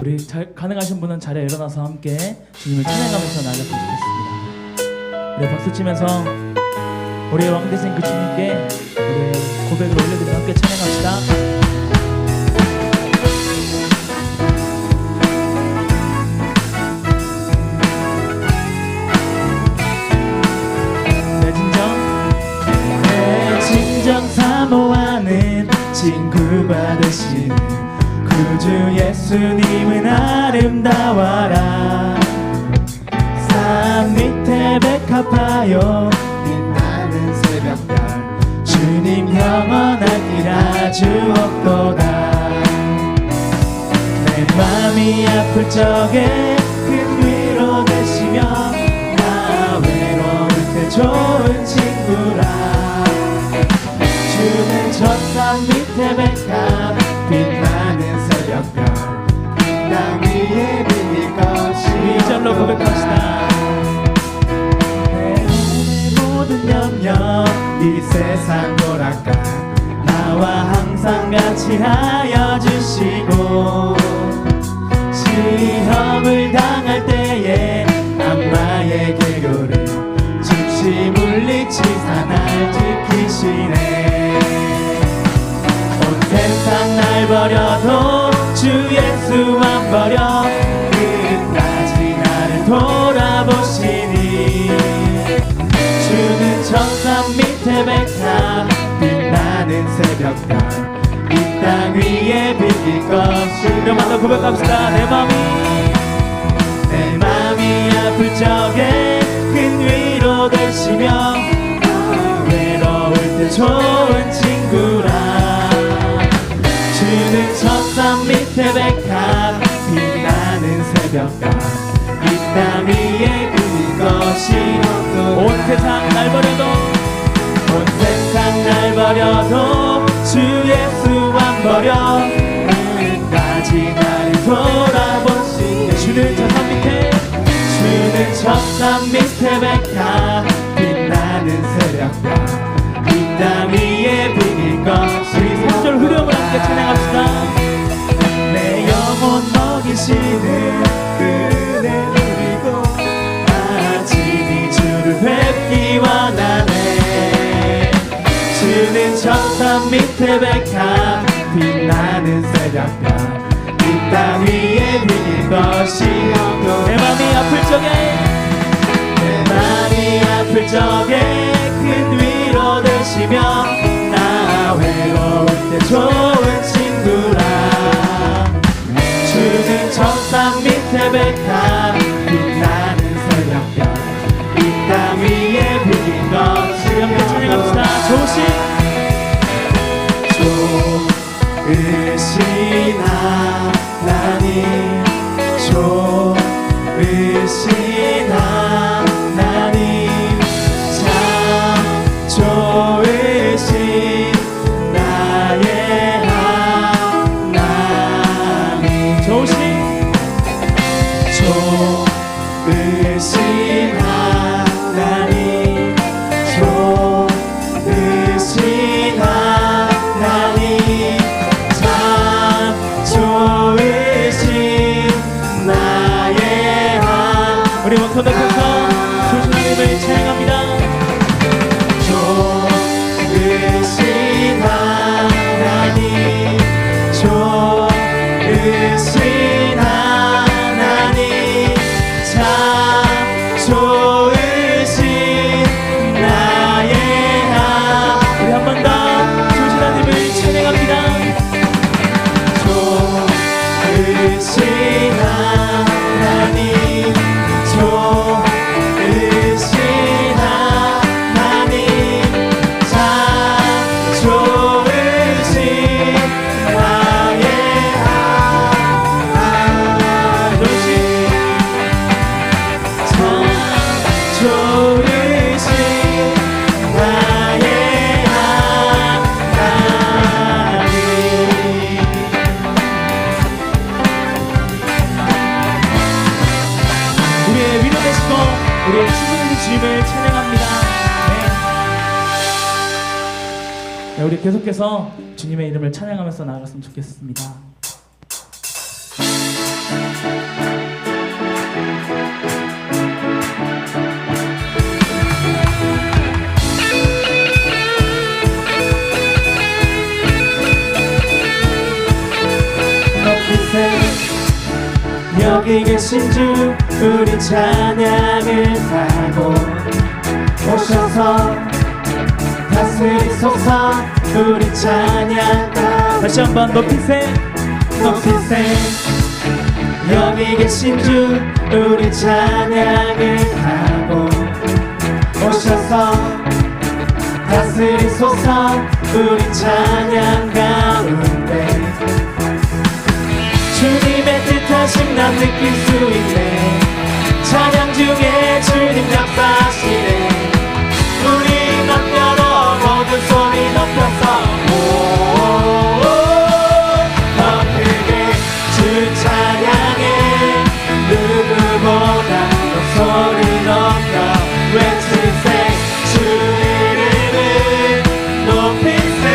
우리 가능하신 분은 자리에 일어나서 함께 주님을 찬양하면서 나갔으면 좋겠습니다. 우리 박수 치면서 우리의 왕 되신 그 주님께 우리 고백을 올려드리며 함께 찬양합시다. 사모하는 친구가 되신 구주 예수님은 아름다워라. 산 밑에 백합하여 빛나는 새벽별 주님 영원한 길 아주 없도다. 내 맘이 아플 적에 큰 위로 되시며 나 외로울 때 좋은 친구라. 주는 천산 밑에 백합 빛나는 새벽별 땅 위에 빌릴 것이 이 절로 고백합시다. 내 모든 염려 이 세상 보라까 나와 항상 같이 하여 주시고 시험을 당할 때에 악마의 계교를 즉시 물리치사 날 지키시네. 세상 날 버려도 주 예수만 버려 끝까지 나를 돌아보시니 주는 천산 밑에 백합 빛나는 새벽별 이 땅 위에 빌릴 것이 우리만도 고백합시다. 내 맘이 아플 적에 큰 위로 되시며 외로울 때 좋은 친구라. 주는 천산 밑에 백합 빛나는 새벽별 이 땅 위에 빌릴 것이 없도다. 온 세상 날 버려도 온 세상 날 버려도 주 예수만 버려 끝까지 나를 돌아보시네. 주는 천산 밑에 백합 빛나는 새벽별 이 땅 위에 빌릴 것이 3절 후렴을 함께 찬양합시다. 내 영혼 먹이시는 그네 누리고 아침이 주를 뵙기 원하네. 주는 천산 밑에 백합 빛나는 새벽별 이 땅 위에 빌릴 것이 없고 내 맘이 아플 적에 큰 위로 되시며 나 외로울 때 좋은 친구라. 주는 천산 밑에 백합 빛나는 새벽별 이 땅 위에 빌린 것이 함께 찬양합시다. 좋으신 하나님 좋으신 하나님 참 좋으신 나의 하나님 좋으신 하나님 좋으신 하나님 참 좋으신 나의 하나님 우리 원터 높여서 좋으신 하나님을 찬양합니다. 좋으신 하나님 좋으신 하나님 참 좋으신 나의 하나님 우리 한 번 더 좋으신 하나님을 찬양합니다. 좋으신 하나님 좋으신 하나님 참 좋으신 나의 하나님 참 좋으신 나의 하나님. 우리의 위로 되시고 우리의 충분히 주님을 찬양합니다. 네, 우리 계속해서 주님의 이름을 찬양하면서 나아갔으면 좋겠습니다. 여기 계신 주 우리 찬양을 하고 오셔서 다스리소서 우리 찬양 가운데 다시 한번 높이세 높이세 여기 계신 주 우리 찬양을 하고 오셔서 다스리소서 우리 찬양 가운데 주님의 뜻하심 난 느낄 수 있네 찬양 중에 주님 역사하시네 우리 맘 열어 모든 소리 높여서 더 크게 주 찬양해 누구보다 더 소리 높여 외치세 주 이름을 높이세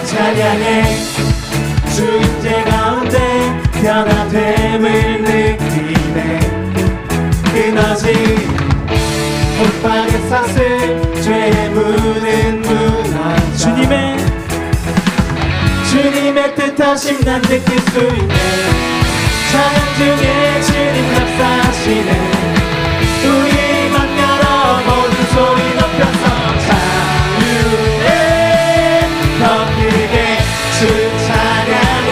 찬양해 주 임재 가운데 변화됨을 느끼네 끊어진 못박의 사슬 죄의 문은 무너져 주님의 뜻하심 난 느낄 수 있네 찬양 중에 주님 역사하시네 우리 맘 열어 모든 소리 높여서 자유해 더 크게 주 찬양해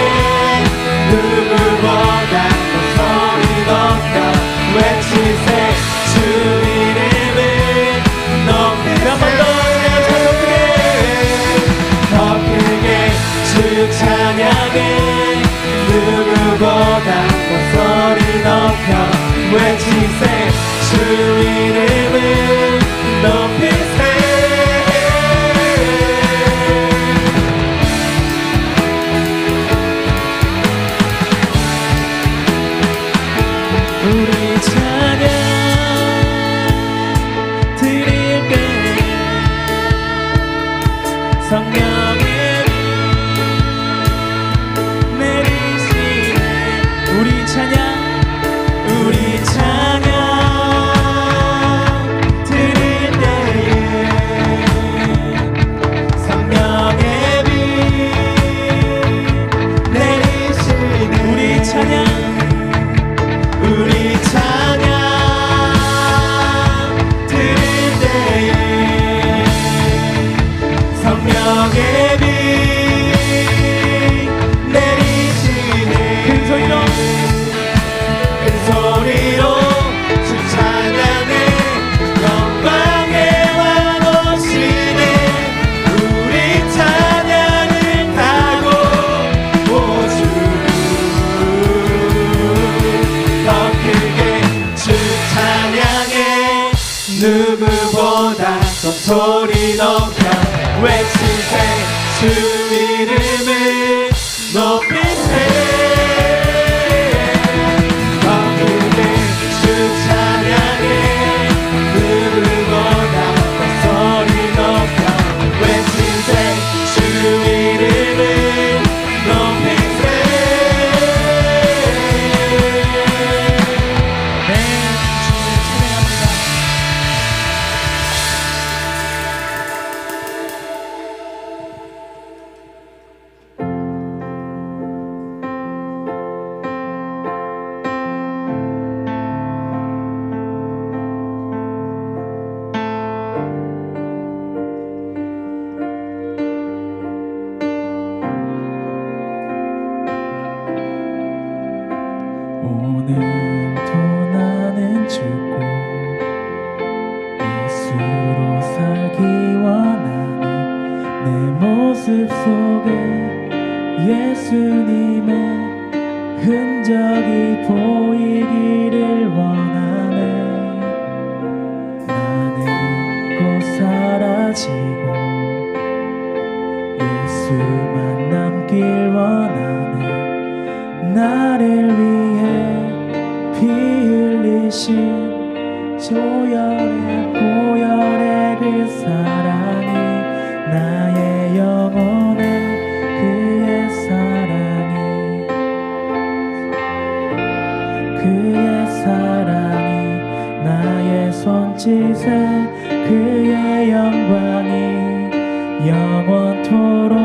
누구보다 더 소리 높여 외치세 주 이름을 높이세 더 크게 주 찬양해 누구보다 더 소리 높여 외치세 주 이름을 높이세 우리 찬양 드릴게 성령의 내리시네 우리 찬양 드릴 때에 성령의 빛 내리시네 우리 찬양 드릴 때에 성령의 빛 내리시네 큰 소리로 주 찬양해 영광의 왕 오시네 우리 찬양을 타고 오주 더 크게 주 찬양해 누구보다 더 소리 높여 외치세 주 이름을 높이세 더 크게 주 찬양해 누구보다 더 소리 높여 외치세 주 이름을 높이세 오늘도 나는 죽고 예수로 살기 원하네 내 모습 속에 예수님의 흔적이 보이기를 원하네 나는 곧 사라지고 예수만 남길 원하네 나를 위해 피 흘리신 조열의 보혈의 그 사랑이 나의 영혼에 그의 사랑이 나의 손짓에 그의 영광이 영원토록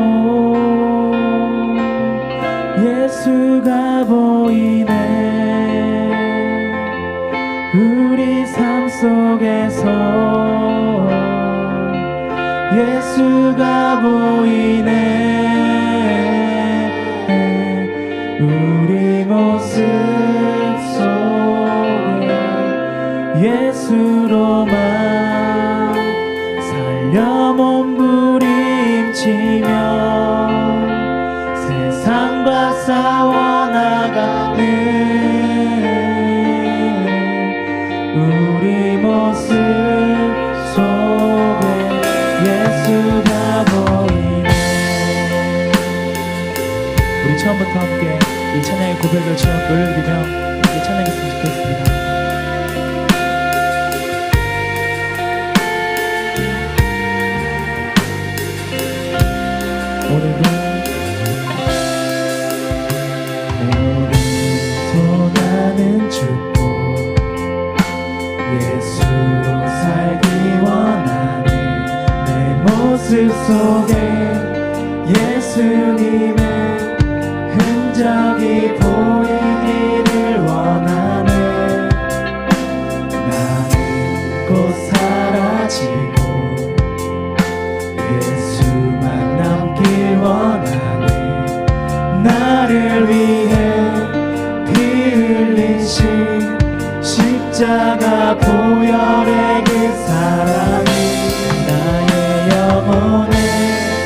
세상과 싸워나가는 우리 모습 속에 예수가 보이네. 우리 처음부터 함께 이 찬양의 고백을 올려드리며 함께 찬양했으면 좋겠습니다. 오늘도 나는 죽고 예수로 살기 원하네. 내 모습 속에 예수님의 흔적이 보이기를 원하네. 나는 곧 사라지고 예수만 남길 원하네. 나를 위해 피 흘리신 십자가 보혈의 그 사랑이 나의 영혼에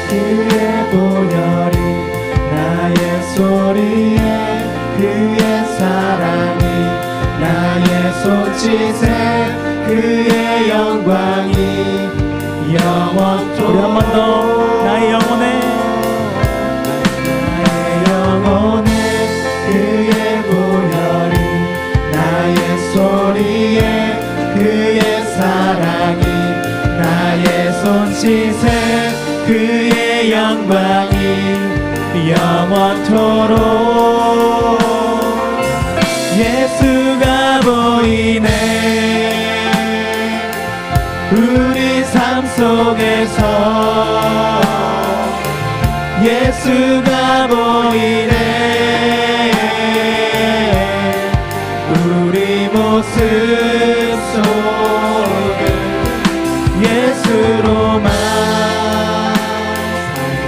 그의 보혈이 나의 소리에 그의 사랑이 나의 손짓에 그의 영광이 영원토록. 우리 한 번 더. 나의 영혼에 그의 보혈이 나의 소리에 그의 사랑이 나의 손짓에 그의 영광이 영원토록 예수가 보이네. 우리 삶 속에서 예수가 보이네. 우리 모습 속에 예수로만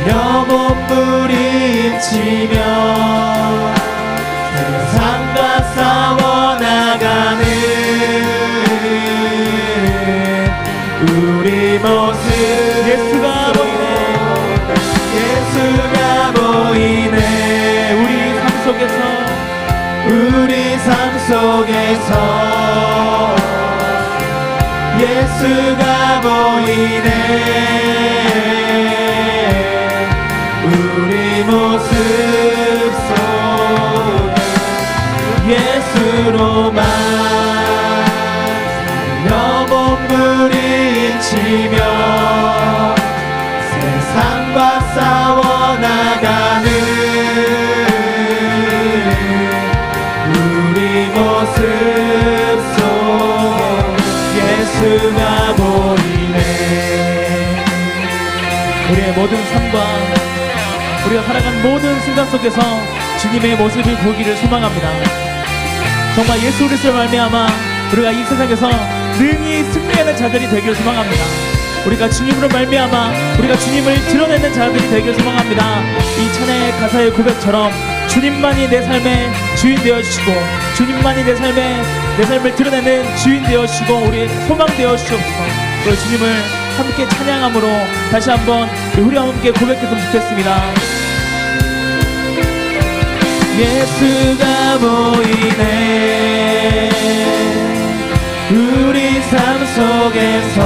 살려 몸부림치며 세상과 싸워나가는 우리 모습 예수가 보이네. 예수가 보이네. 우리 삶 속에서 예수가 보이네. 우리 모습 속에 예수로만 살려 몸부림치며 세상과 싸워나가는 우리 모습 속에 예수가 보이네. 우리의 모든 삶과 우리가 살아간 모든 순간 속에서 주님의 모습을 보기를 소망합니다. 정말 예수 그리스도로 말미암아 우리가 이 세상에서 능히 승리하는 자들이 되기를 소망합니다. 우리가 주님으로 말미암아 우리가 주님을 드러내는 자들이 되기를 소망합니다. 이 찬양의 가사의 고백처럼 주님만이 내 삶의 주인 되어주시고 주님만이 내 삶을 드러내는 주인 되어주시고 우리의 소망 되어주시옵소서. 우리 주님을 함께 찬양함으로 다시 한번 우리 함께 고백했으면 좋겠습니다. 예수가 보이네. 우리 삶 속에서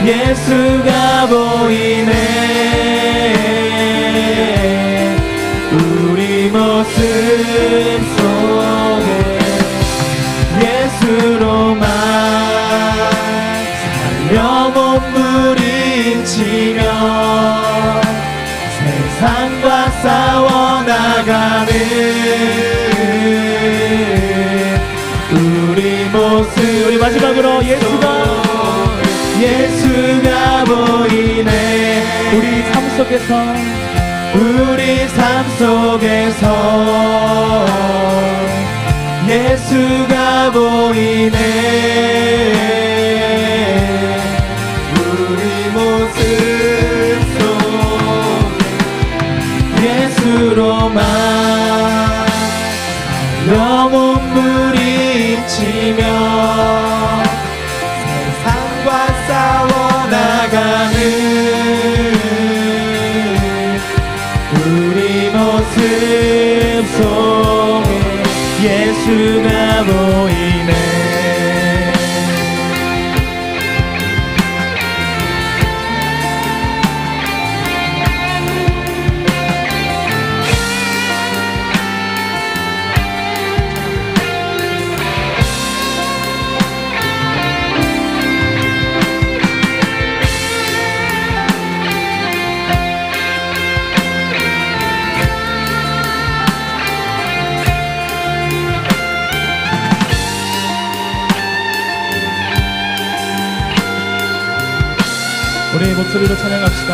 예수가 보이네. 우리 모습 속에 예수로만 살려 몸부림치며 세상과 싸워나가는 우리 모습. 우리 마지막으로 예수가 보이네. 우리 삶 속에서 예수가 보이네. 우리 모습 속에 예수로만 살려 몸부림치며 세상과 싸워나가는 모습 속에 예수가 보이네. 우리 목소리로 찬양합시다.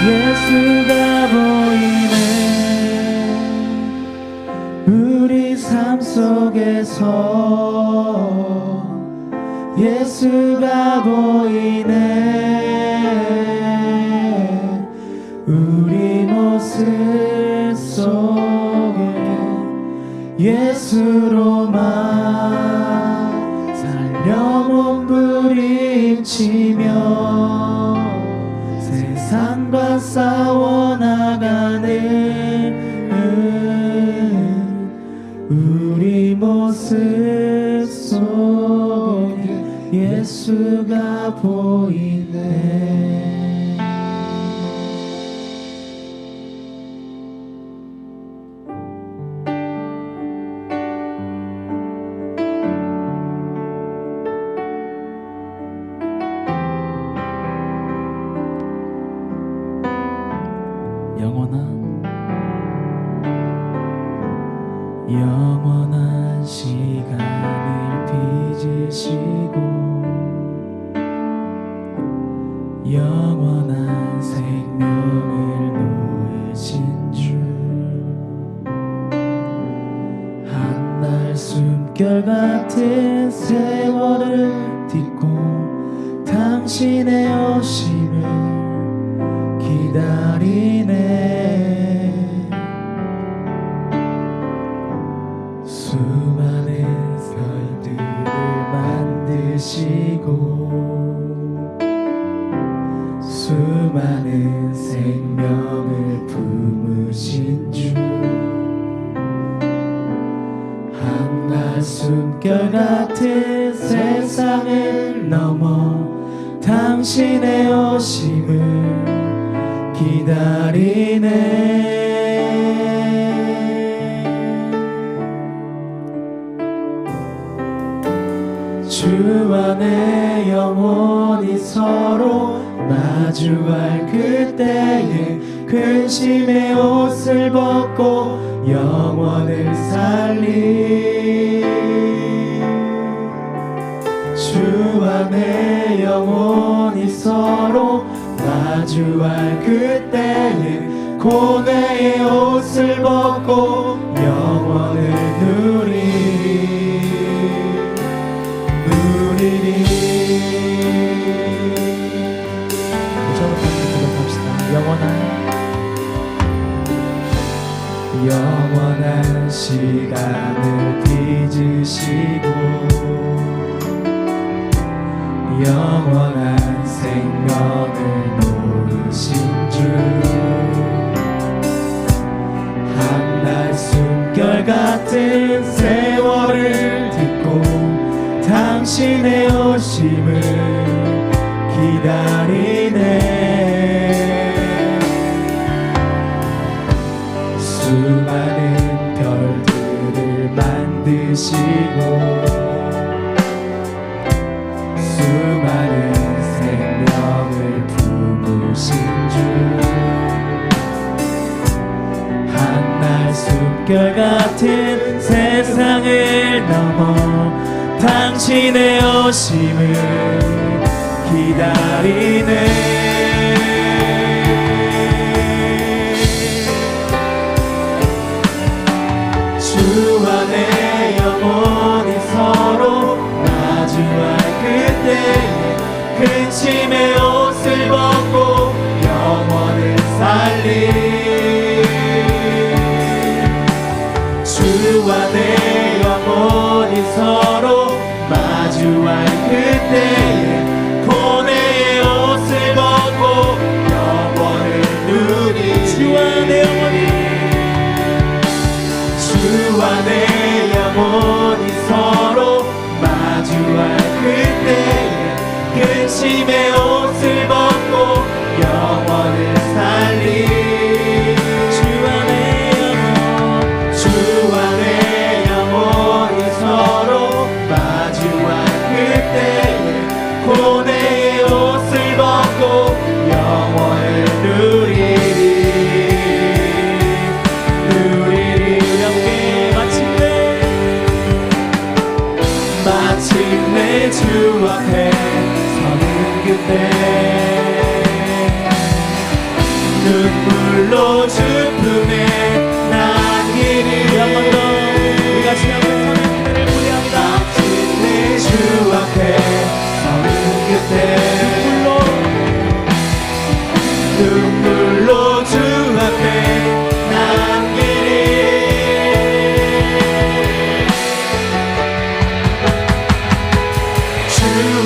예수가 보이네. 우리 삶 속에서 예수가 보이네. 우리 모습 속에 예수로만 살려 몸부림치며 세상과 싸워나가는 우리 모습 속에 예수가 보이네. 영원한 시간을 빚으시고 영원한 생명을 놓으신 주, 한날 숨결 같은 세월을 딛고 당신의 오심을 기다리네. 수많은 별들을 만드시고 수많은 생명을 품으신 주, 한날 숨결 같은 세상을 넘어 당신의 오심을 기다리네. 주 안에 영원히 서로 마주할 그때에 근심의 옷을 벗고 영원을 살리. 주 안에 영원히 서로 마주할 그때에 고뇌의 옷을 벗고 영원을 누리리. 저는 같이 고백합시다. 영원한 시간을 빚으시고 영원한 생명을 놓으신 주, 한날 숨결 같은 세월을 딛고 당신의 오심을 기다리네. 수많은 별들을 만드시고 수많은 생명을 품으신 주, 한날 숨결 같은 세상을 넘어 당신의 오심을 기다리네. 주 안에 영원히 서로 마주할 그때에 근심의 옷을 벗고 영원을 살리. 주 안에 영원히 서로 마주할 그때에 고뇌의 옷을 벗고 영원을 누리. 주 안에 영원히 눈물로 주 품에 남기리. 한 번 더 우리가 주 앞에 서는 그대를 고대합니다. 마침내 주 앞에 서는 그때 눈물로 주 앞에 남기리. 주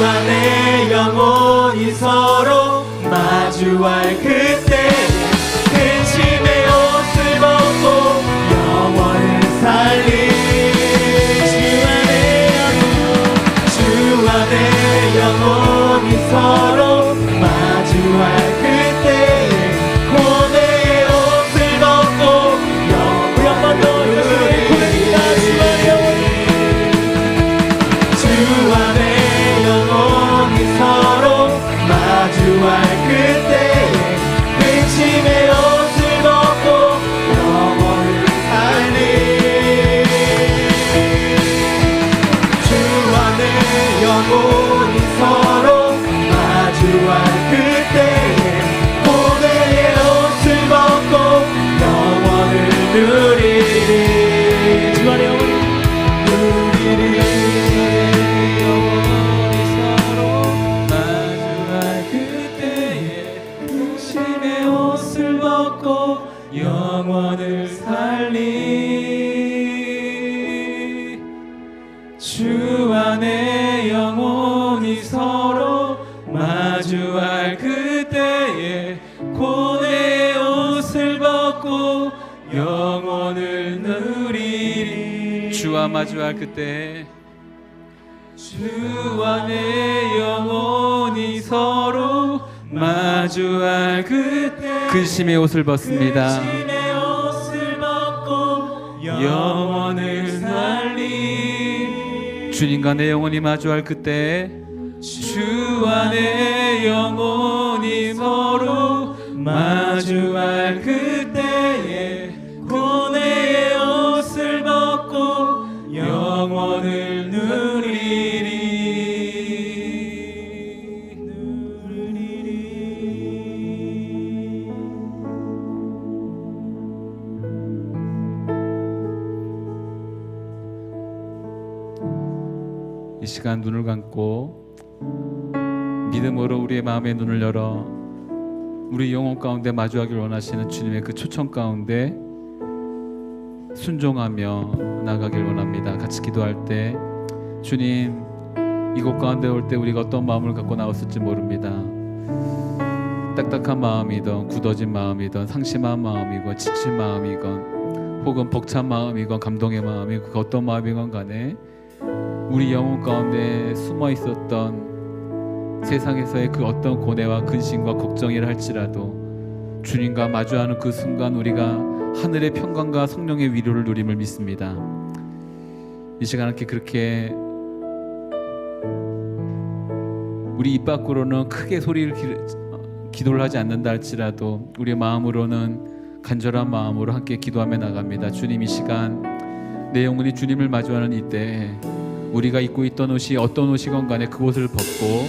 안에 영원히 서로 마주할 그때 근심의 옷을 벗고 영원을 살리. 주 안에 영원히 서로 마주할 그때에 고뇌의 옷을 벗고 영원을 한번 더 고백합니다. 주 안에 영원히 서로 마주할 그때에 근심의 옷을 벗고 영원을 살리. 주 안에 영원히 서로 마주할 그때에 고뇌의 옷을 벗고 영원을 누리리. 주 안에 영원히 누리리. 영원히 서로 마주할 그때에 근심의 옷을 벗고 영원을 살리. 주 안에 영원히 서로 마주할 그때에 고뇌의 옷을 벗고 영원을 누리리. 주와 마주할 그때 주 안에 영원히 서로 마주할 그때 근심의 옷을 벗습니다. 근심의 옷을 벗고 영원을 살리. 주님과 내 영혼이 마주할 그때 주 안에 영원히 서로 마주할 그때에 고뇌의 옷을 벗고 영원을 누리리. 이 시간 눈을 감고 믿음으로 우리의 마음의 눈을 열어 우리 영혼 가운데 마주하길 원하시는 주님의 그 초청 가운데 순종하며 나가길 원합니다. 같이 기도할 때 주님, 이곳 가운데 올 때 우리가 어떤 마음을 갖고 나왔을지 모릅니다. 딱딱한 마음이든 굳어진 마음이든 상심한 마음이건 지친 마음이건 혹은 벅찬 마음이건 감동의 마음이건 그 어떤 마음이건 간에 우리 영혼 가운데 숨어 있었던 세상에서의 그 어떤 고뇌와 근심과 걱정이라 할지라도 주님과 마주하는 그 순간 우리가 하늘의 평강과 성령의 위로를 누림을 믿습니다. 이 시간 함께 그렇게 우리 입 밖으로는 크게 소리를 기도를 하지 않는다 할지라도 우리의 마음으로는 간절한 마음으로 함께 기도하며 나갑니다. 주님, 이 시간 내 영혼이 주님을 마주하는 이때 우리가 입고 있던 옷이 어떤 옷이건 간에 그 옷을 벗고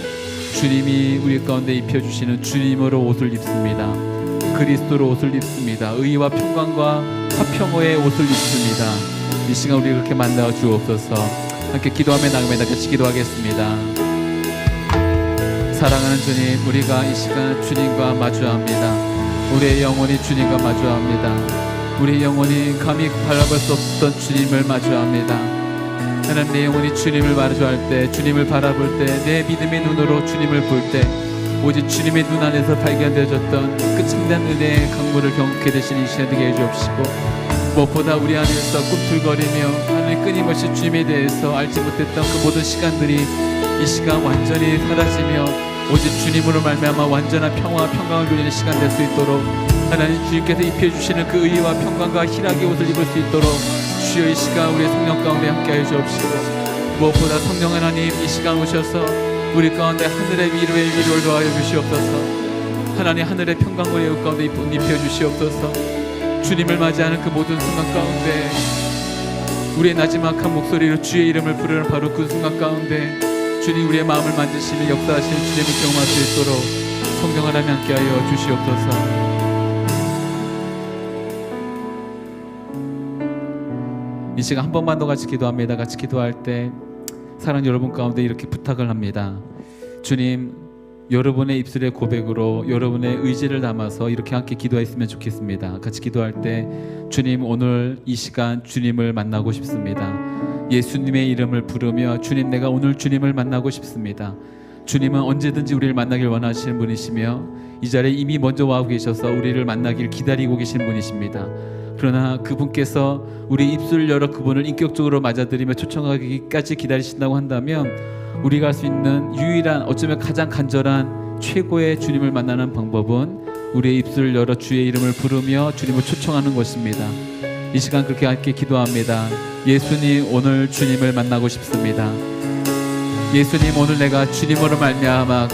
주님이 우리 가운데 입혀주시는 주님으로 옷을 입습니다. 그리스도로 옷을 입습니다. 의와 평강과 화평의 옷을 입습니다. 이 시간 우리 그렇게 만나 주옵소서. 함께 기도하며 나갑니다. 같이 기도하겠습니다. 사랑하는 주님, 우리가 이 시간 주님과 마주합니다. 우리의 영혼이 주님과 마주합니다. 우리 영혼이 감히 바라볼 수 없었던 주님을 마주합니다. 나는 내 영혼이 주님을 마주할 때, 주님을 바라볼 때, 내 믿음의 눈으로 주님을 볼 때 오직 주님의 눈 안에서 발견되어졌던 끝장난 은혜의 강물을 경험하게 되신 이 시간 되게 해주옵시고, 무엇보다 우리 안에서 꿈틀거리며 하나님 끊임없이 주님에 대해서 알지 못했던 그 모든 시간들이 이 시간 완전히 사라지며 오직 주님으로 말미암아 완전한 평화와 평강을 누리는 시간 될 수 있도록 하나님 주님께서 입혀주시는 그 의와 평강과 희락의 옷을 입을 수 있도록 주여 이 시간 우리의 성령 가운데 함께하여 주옵시고, 무엇보다 성령 하나님 이 시간 오셔서 우리 가운데 하늘의 위로의 위로를 더하여 주시옵소서. 하나님 하늘의 평강의 옷 가운데 입혀주시옵소서. 주님을 맞이하는 그 모든 순간 가운데 우리의 나지막한 목소리로 주의 이름을 부르는 바로 그 순간 가운데 주님 우리의 마음을 만드시는 역사하시는 주님을 경험할 수 있도록 성령 하나님 함께하여 주시옵소서. 이 시간 한 번만 더 같이 기도합니다. 같이 기도할 때 사랑 여러분 가운데 이렇게 부탁을 합니다. 주님, 여러분의 입술의 고백으로 여러분의 의지를 담아서 이렇게 함께 기도했으면 좋겠습니다. 같이 기도할 때 주님, 오늘 이 시간 주님을 만나고 싶습니다. 예수님의 이름을 부르며 주님, 내가 오늘 주님을 만나고 싶습니다. 주님은 언제든지 우리를 만나길 원하시는 분이시며 이 자리에 이미 먼저 와 계셔서 우리를 만나길 기다리고 계신 분이십니다. 그러나 그분께서 우리 입술을 열어 그분을 인격적으로 맞아들이며 초청하기까지 기다리신다고 한다면 우리가 할 수 있는 유일한, 어쩌면 가장 간절한 최고의 주님을 만나는 방법은 우리의 입술을 열어 주의 이름을 부르며 주님을 초청하는 것입니다. 이 시간 그렇게 함께 기도합니다. 예수님, 오늘 주님을 만나고 싶습니다. 예수님, 오늘 내가 주님으로 말미암아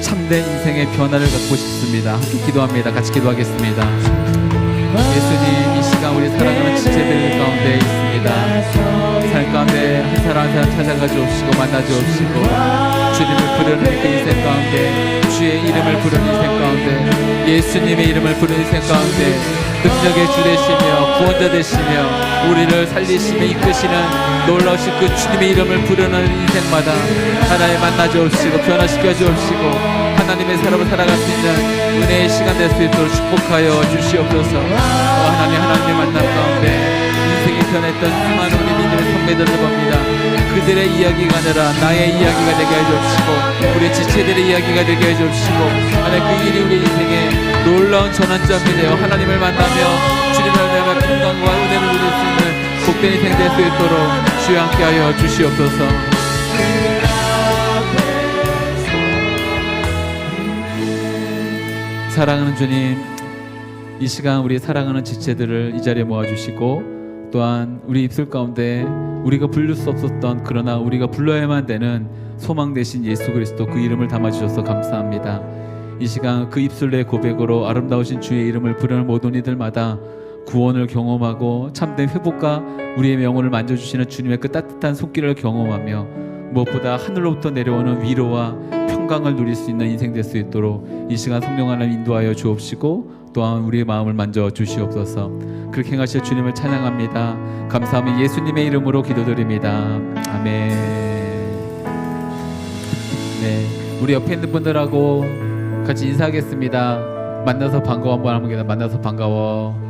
참된 인생의 변화를 갖고 싶습니다. 함께 기도합니다. 같이 기도하겠습니다. 예수님, 이 시간 우리 사랑하는 지체들 가운데 있습니다. 삶 가운데 한 사람 한 사람 찾아가 주옵시고 만나 주옵시고 주님을 부르는 그 인생 가운데, 주의 이름을 부르는 인생 가운데, 예수님의 이름을 부르는 인생 가운데 능력의 주 되시며 구원자 되시며 우리를 살리시며 이끄시는 놀라우신 그 주님의 이름을 부르는 인생마다 하나님 만나 주옵시고 변화시켜 주옵시고 하나님의 사람을 살아갈 수 있는 은혜의 시간 될 수 있도록 축복하여 주시옵소서. 하나님의 만남 가운데 인생이 변했던 수많은 우리 믿음의 선배들을 봅니다. 그들의 이야기가 아니라 나의 이야기가 되게 해주시고 우리 지체들의 이야기가 되게 해주시고 하나님, 그 일이 우리 인생의 놀라운 전환점이 되어 하나님을 만나며 주님을 만나며 평강과 은혜를 누릴 수 있는 복된 인생 될 수 있도록 주여 함께하여 주시옵소서. 사랑하는 주님, 이 시간 우리 사랑하는 지체들을 이 자리에 모아주시고 또한 우리 입술 가운데 우리가 부를 수 없었던, 그러나 우리가 불러야만 되는 소망 되신 예수 그리스도 그 이름을 담아주셔서 감사합니다. 이 시간 그 입술의 고백으로 아름다우신 주의 이름을 부르는 모든 이들마다 구원을 경험하고 참된 회복과 우리의 영혼을 만져주시는 주님의 그 따뜻한 손길을 경험하며 무엇보다 하늘로부터 내려오는 위로와 평강을 누릴 수 있는 인생 될 수 있도록 이 시간 성령 하나님 인도하여 주옵시고 또한 우리의 마음을 만져 주시옵소서. 그렇게 행하실 주님을 찬양합니다. 감사하며 예수님의 이름으로 기도드립니다. 아멘. 네, 우리 옆에 있는 분들하고 같이 인사하겠습니다. 만나서 반가워 한번 합니다. 만나서 반가워.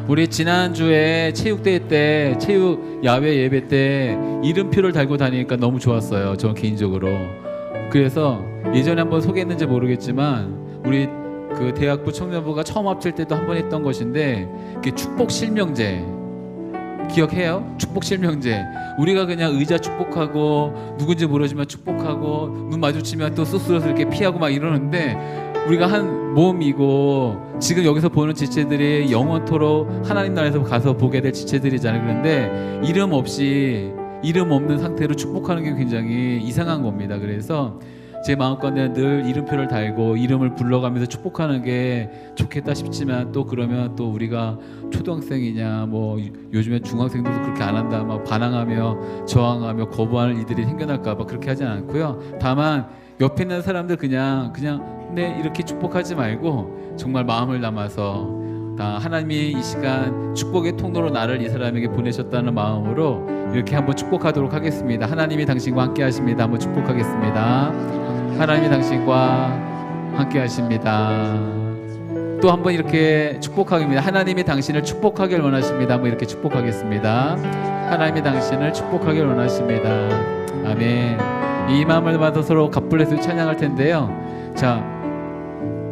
우리 지난주에 체육대회 때, 체육 야외 예배 때 이름표를 달고 다니니까 너무 좋았어요. 저는 개인적으로. 그래서 예전에 한번 소개했는지 모르겠지만 우리 그 대학부 청년부가 처음 합칠 때도 한 번 했던 것인데, 그게 축복 실명제 기억해요? 축복 실명제. 우리가 그냥 의자 축복하고 누군지 모르지만 축복하고 눈 마주치면 또 쑥스러워서 이렇게 피하고 막 이러는데, 우리가 한 몸이고 지금 여기서 보는 지체들이 영원토록 하나님 나라에서 가서 보게 될 지체들이잖아요. 그런데 이름 없이, 이름 없는 상태로 축복하는 게 굉장히 이상한 겁니다. 그래서 제 마음가운데 늘 이름표를 달고 이름을 불러가면서 축복하는 게 좋겠다 싶지만, 또 그러면 또 우리가 초등학생이냐, 뭐 요즘에 중학생들도 그렇게 안 한다 막 반항하며 저항하며 거부하는 이들이 생겨날까 봐 그렇게 하진 않고요. 다만 옆에 있는 사람들 그냥 네 이렇게 축복하지 말고 정말 마음을 담아서 다 하나님이 이 시간 축복의 통로로 나를 이 사람에게 보내셨다는 마음으로 이렇게 한번 축복하도록 하겠습니다. 하나님이 당신과 함께 하십니다. 한번 축복하겠습니다. 하나님이 당신과 함께 하십니다. 또 한번 이렇게 축복하겠습니다. 하나님이 당신을 축복하길 원하십니다. 한번 이렇게 축복하겠습니다. 하나님이 당신을 축복하길 원하십니다. 아멘. 이 마음을 받아 서로 갓블레스 찬양할 텐데요. 자,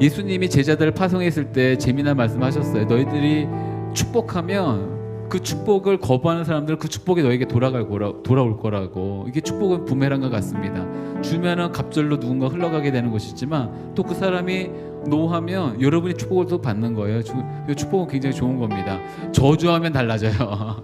예수님이 제자들을 파송했을 때 재미난 말씀하셨어요. 너희들이 축복하면 그 축복을 거부하는 사람들은 그 축복이 너에게 돌아올 거라고. 이게 축복은 부메랑과 같습니다. 주면은 갑절로 누군가 흘러가게 되는 것이지만 또 그 사람이 노하면 여러분이 축복을 또 받는 거예요. 축복은 굉장히 좋은 겁니다. 저주하면 달라져요.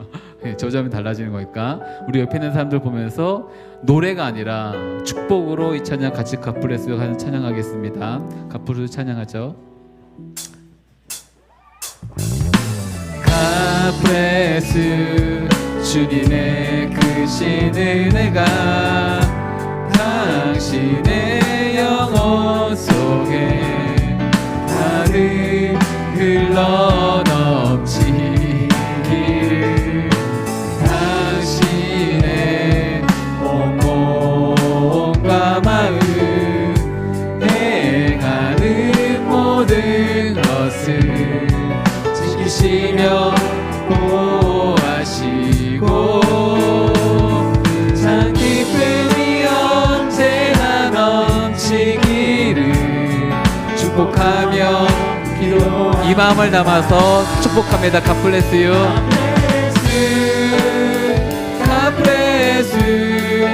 저주하면 달라지는 거니까 우리 옆에 있는 사람들 보면서 노래가 아니라 축복으로 이 찬양 같이 갓블레스 하는 찬양하겠습니다. 갓블레스 찬양하죠. 갓블레스 주님의 크신 은혜가 당신의 영혼 속에 가득 흘러넘치기를 지키시며 보호하시고 참 기쁨이 언제나 넘치기를 축복하며 기도 이 마음을 담아서 축복합니다. God bless you. God bless you.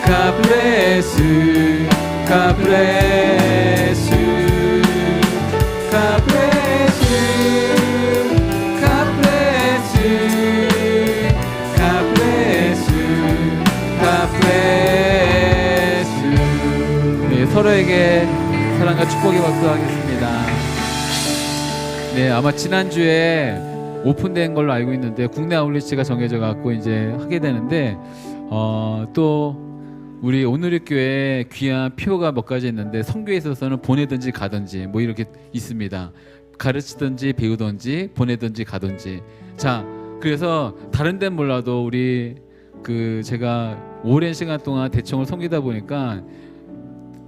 God bless you. God bless you. God bless you. God bless you. God bless you. God bless you. 네, 서로에게 사랑과 축복의 박수 하겠습니다. 네, 아마 지난주에 오픈된 걸로 알고 있는데 국내 아울리치가 정해져 갖고 이제 하게 되는데 또 우리 오늘의 교회 귀한 표가 몇 가지 있는데 선교에 있어서는 보내든지 가든지 뭐 이렇게 있습니다. 가르치든지 배우든지 보내든지 가든지. 자, 그래서 다른 데는 몰라도 우리 제가 오랜 시간 동안 대청을 섬기다 보니까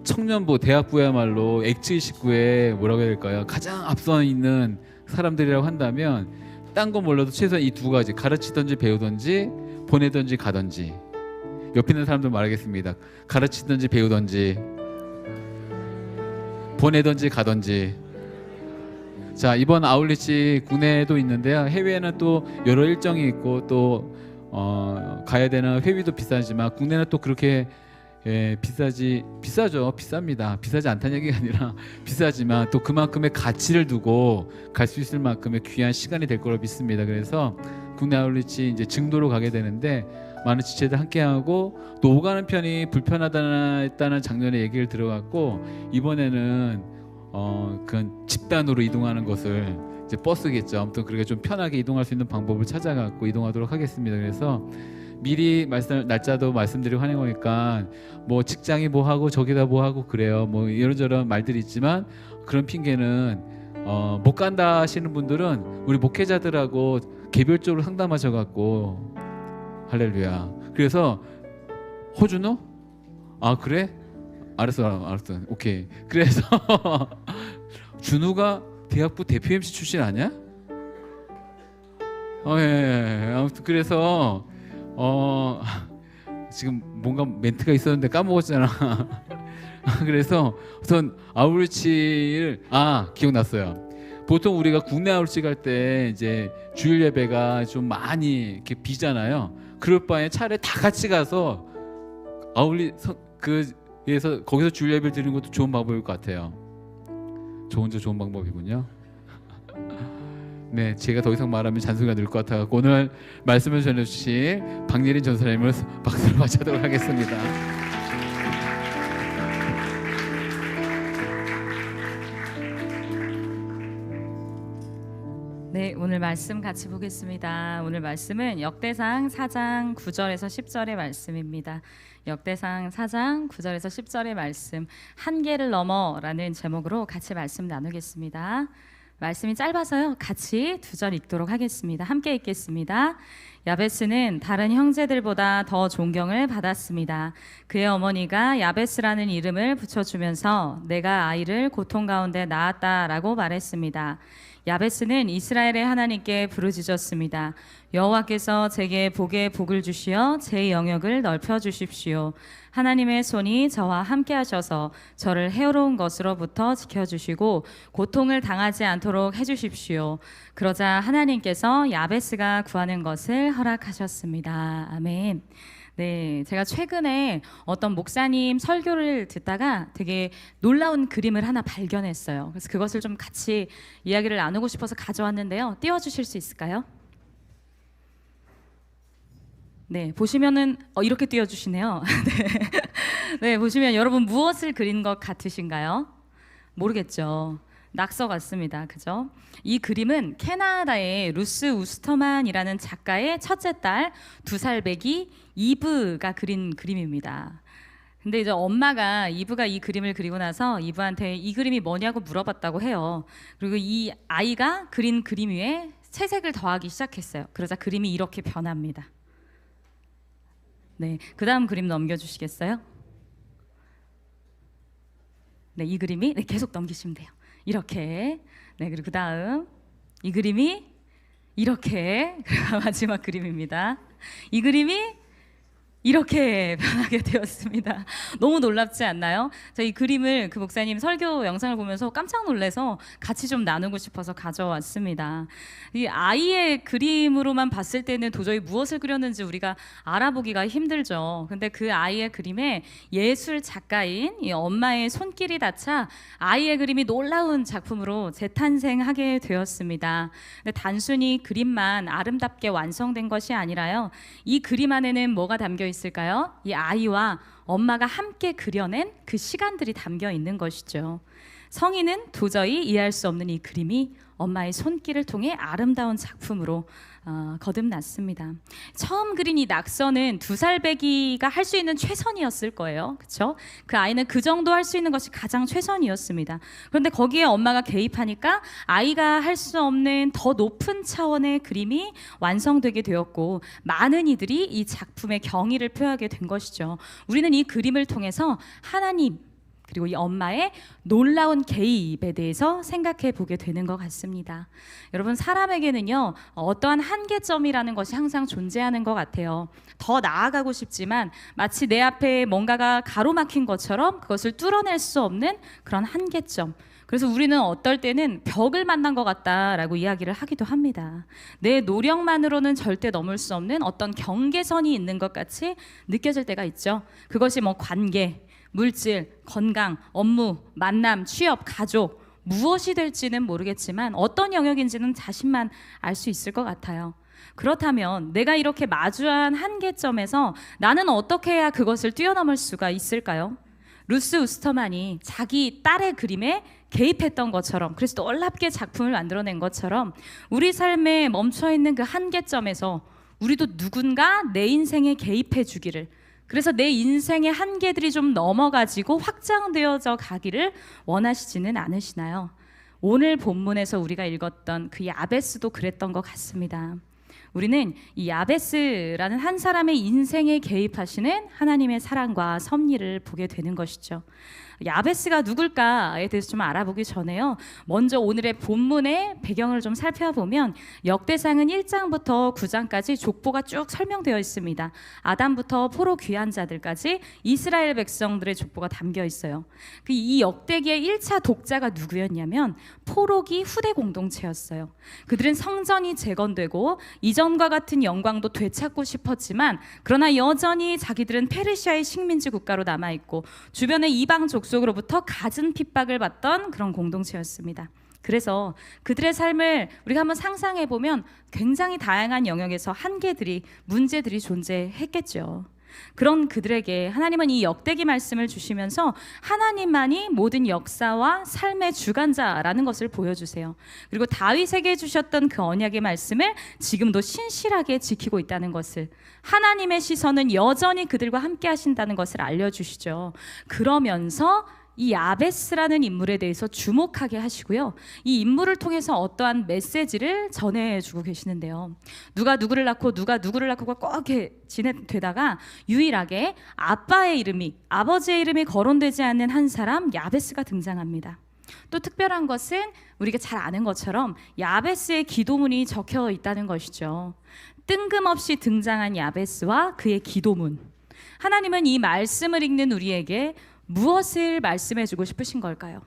청년부, 대학부야말로 엑츠29에 뭐라고 해야 될까요? 가장 앞서 있는 사람들이라고 한다면 딴 거 몰라도 최소한 이 두 가지, 가르치든지 배우든지 보내든지 가든지. 옆에 있는 사람들 말하겠습니다. 가르치든지 배우든지 보내든지 가든지. 자, 이번 아울리치 국내에도 있는데요. 해외에는 또 여러 일정이 있고 또 가야 되는 회비도 비싸지만 국내는 또 그렇게 비싸죠. 비쌉니다. 비싸지 않다는 얘기가 아니라 비싸지만 또 그만큼의 가치를 두고 갈 수 있을 만큼의 귀한 시간이 될 거로 믿습니다. 그래서 국내 아울리치 이제 증도로 가게 되는데 많은 지체들 함께하고 또 오가는 편이 불편하다는 작년에 얘기를 들어갔고 이번에는 그건 집단으로 이동하는 것을 이제 버스겠죠. 아무튼 그렇게 좀 편하게 이동할 수 있는 방법을 찾아갖고 이동하도록 하겠습니다. 그래서 미리 날짜도 말씀드리고 하는 거니까 뭐 직장이 뭐 하고 저기다 뭐 하고 그래요. 뭐 이런저런 말들이 있지만 그런 핑계는 못 간다 하시는 분들은 우리 목회자들하고 개별적으로 상담하셔갖고 할렐루야. 그래서 호준호? 아 그래? 알았어. 오케이. 그래서 준우가 대학부 대표 MC 출신 아니야? 예. 아무튼 그래서 지금 뭔가 멘트가 있었는데 까먹었잖아. 그래서 우선 아울리치를 기억났어요. 보통 우리가 국내 아울리치 갈 때 이제 주일 예배가 좀 많이 이렇게 비잖아요. 그럴 바에 차라리 다 같이 가서 그래서 거기서 주일 예배를 드리는 것도 좋은 방법일 것 같아요. 좋은 방법이군요. 네, 제가 더 이상 말하면 잔소리가 늘 것 같아서 오늘 말씀을 전해주신 박예린 전사님을 박수를 맞이하도록 하겠습니다. 네, 오늘 말씀 같이 보겠습니다. 오늘 말씀은 역대상 4장 9절에서 10절의 말씀입니다. 역대상 4장 9절에서 10절의 말씀, 한계를 넘어라는 제목으로 같이 말씀 나누겠습니다. 말씀이 짧아서요. 같이 두 절 읽도록 하겠습니다. 함께 읽겠습니다. 야베스는 다른 형제들보다 더 존경을 받았습니다. 그의 어머니가 야베스라는 이름을 붙여주면서 내가 아이를 고통 가운데 낳았다라고 말했습니다. 야베스는 이스라엘의 하나님께 부르짖었습니다. 여호와께서 제게 복에 복을 주시어 제 영역을 넓혀 주십시오. 하나님의 손이 저와 함께 하셔서 저를 해로운 것으로부터 지켜주시고 고통을 당하지 않도록 해주십시오. 그러자 하나님께서 야베스가 구하는 것을 허락하셨습니다. 아멘. 네, 제가 최근에 어떤 목사님 설교를 듣다가 되게 놀라운 그림을 하나 발견했어요. 그래서 그것을 좀 같이 이야기를 나누고 싶어서 가져왔는데요. 띄워주실 수 있을까요? 네, 보시면은 이렇게 띄워주시네요. 네, 보시면 여러분 무엇을 그린 것 같으신가요? 모르겠죠. 낙서 같습니다. 그죠? 이 그림은 캐나다의 루스 우스터만이라는 작가의 첫째 딸 2살배기 이브가 그린 그림입니다. 근데 이제 엄마가 이브가 이 그림을 그리고 나서 이브한테 이 그림이 뭐냐고 물어봤다고 해요. 그리고 이 아이가 그린 그림 위에 채색을 더하기 시작했어요. 그러자 그림이 이렇게 변합니다. 네, 그 다음 그림 넘겨주시겠어요? 네, 이 그림이 계속 넘기시면 돼요. 이렇게. 네, 그리고 그 다음 이 그림이 이렇게 마지막 그림입니다. 이 그림이 이렇게 변하게 되었습니다. 너무 놀랍지 않나요? 저 이 그림을 그 목사님 설교 영상을 보면서 깜짝 놀라서 같이 좀 나누고 싶어서 가져왔습니다. 이 아이의 그림으로만 봤을 때는 도저히 무엇을 그렸는지 우리가 알아보기가 힘들죠. 근데 그 아이의 그림에 예술 작가인 이 엄마의 손길이 닿자 아이의 그림이 놀라운 작품으로 재탄생하게 되었습니다. 근데 단순히 그림만 아름답게 완성된 것이 아니라요. 이 그림 안에는 뭐가 담겨 있을까요? 이 아이와 엄마가 함께 그려낸 그 시간들이 담겨 있는 것이죠. 성인은 도저히 이해할 수 없는 이 그림이 엄마의 손길을 통해 아름다운 작품으로 거듭났습니다. 처음 그린 이 낙서는 2살배기가 할 수 있는 최선이었을 거예요. 그렇죠? 그 아이는 그 정도 할 수 있는 것이 가장 최선이었습니다. 그런데 거기에 엄마가 개입하니까 아이가 할 수 없는 더 높은 차원의 그림이 완성되게 되었고 많은 이들이 이 작품의 경의를 표하게 된 것이죠. 우리는 이 그림을 통해서 하나님 그리고 이 엄마의 놀라운 개입에 대해서 생각해 보게 되는 것 같습니다. 여러분, 사람에게는요 어떠한 한계점이라는 것이 항상 존재하는 것 같아요. 더 나아가고 싶지만 마치 내 앞에 뭔가가 가로막힌 것처럼 그것을 뚫어낼 수 없는 그런 한계점. 그래서 우리는 어떨 때는 벽을 만난 것 같다라고 이야기를 하기도 합니다. 내 노력만으로는 절대 넘을 수 없는 어떤 경계선이 있는 것 같이 느껴질 때가 있죠. 그것이 뭐 관계, 물질, 건강, 업무, 만남, 취업, 가족 무엇이 될지는 모르겠지만 어떤 영역인지는 자신만 알 수 있을 것 같아요. 그렇다면 내가 이렇게 마주한 한계점에서 나는 어떻게 해야 그것을 뛰어넘을 수가 있을까요? 루스 우스터만이 자기 딸의 그림에 개입했던 것처럼, 그래서 놀랍게 작품을 만들어낸 것처럼 우리 삶에 멈춰있는 그 한계점에서 우리도 누군가 내 인생에 개입해 주기를, 그래서 내 인생의 한계들이 좀 넘어가지고 확장되어져 가기를 원하시지는 않으시나요? 오늘 본문에서 우리가 읽었던 그 야베스도 그랬던 것 같습니다. 우리는 이 야베스라는 한 사람의 인생에 개입하시는 하나님의 사랑과 섭리를 보게 되는 것이죠. 야베스가 누굴까에 대해서 좀 알아보기 전에요, 먼저 오늘의 본문의 배경을 좀 살펴보면 역대상은 1장부터 9장까지 족보가 쭉 설명되어 있습니다. 아담부터 포로 귀한 자들까지 이스라엘 백성들의 족보가 담겨 있어요. 이 역대기의 1차 독자가 누구였냐면 포로기 후대 공동체였어요. 그들은 성전이 재건되고 이전과 같은 영광도 되찾고 싶었지만 그러나 여전히 자기들은 페르시아의 식민지 국가로 남아있고 주변의 이방 족속으로부터 갖은 핍박을 받던 그런 공동체였습니다. 그래서 그들의 삶을 우리가 한번 상상해 보면 굉장히 다양한 영역에서 한계들이, 문제들이 존재했겠죠. 그런 그들에게 하나님은 이 역대기 말씀을 주시면서 하나님만이 모든 역사와 삶의 주관자라는 것을 보여주세요. 그리고 다윗에게 주셨던 그 언약의 말씀을 지금도 신실하게 지키고 있다는 것을, 하나님의 시선은 여전히 그들과 함께 하신다는 것을 알려주시죠. 그러면서 이 야베스라는 인물에 대해서 주목하게 하시고요, 이 인물을 통해서 어떠한 메시지를 전해주고 계시는데요, 누가 누구를 낳고 누가 누구를 낳고가 꼭 이렇게 진행되다가 유일하게 아빠의 이름이, 아버지의 이름이 거론되지 않는 한 사람 야베스가 등장합니다. 또 특별한 것은 우리가 잘 아는 것처럼 야베스의 기도문이 적혀 있다는 것이죠. 뜬금없이 등장한 야베스와 그의 기도문, 하나님은 이 말씀을 읽는 우리에게 무엇을 말씀해주고 싶으신 걸까요?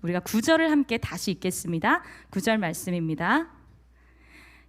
우리가 9절을 함께 다시 읽겠습니다. 9절 말씀입니다.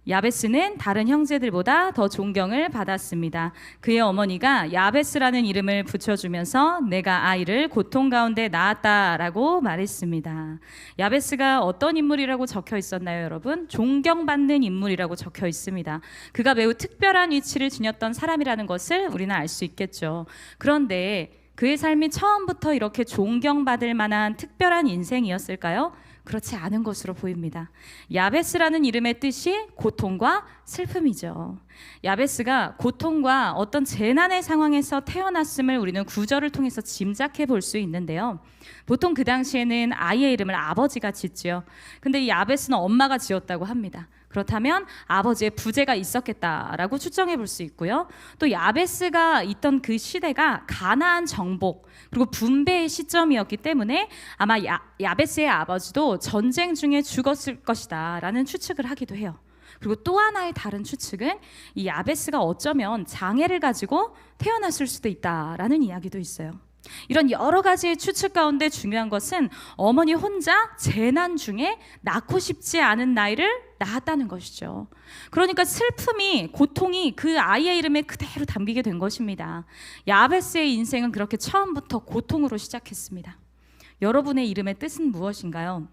야베스는 다른 형제들보다 더 존경을 받았습니다. 그의 어머니가 야베스라는 이름을 붙여주면서 내가 아이를 고통 가운데 낳았다라고 말했습니다. 야베스가 어떤 인물이라고 적혀 있었나요, 여러분? 존경받는 인물이라고 적혀 있습니다. 그가 매우 특별한 위치를 지녔던 사람이라는 것을 우리는 알 수 있겠죠. 그런데 그의 삶이 처음부터 이렇게 존경받을 만한 특별한 인생이었을까요? 그렇지 않은 것으로 보입니다. 야베스라는 이름의 뜻이 고통과 슬픔이죠. 야베스가 고통과 어떤 재난의 상황에서 태어났음을 우리는 구절을 통해서 짐작해 볼 수 있는데요, 보통 그 당시에는 아이의 이름을 아버지가 짓죠. 근데 이 야베스는 엄마가 지었다고 합니다. 그렇다면 아버지의 부재가 있었겠다라고 추정해 볼 수 있고요. 또 야베스가 있던 그 시대가 가나안 정복 그리고 분배의 시점이었기 때문에 아마 야베스의 아버지도 전쟁 중에 죽었을 것이다 라는 추측을 하기도 해요. 그리고 또 하나의 다른 추측은 이 야베스가 어쩌면 장애를 가지고 태어났을 수도 있다라는 이야기도 있어요. 이런 여러 가지의 추측 가운데 중요한 것은 어머니 혼자 재난 중에 낳고 싶지 않은 나이를 낳았다는 것이죠. 그러니까 슬픔이, 고통이 그 아이의 이름에 그대로 담기게 된 것입니다. 야베스의 인생은 그렇게 처음부터 고통으로 시작했습니다. 여러분의 이름의 뜻은 무엇인가요?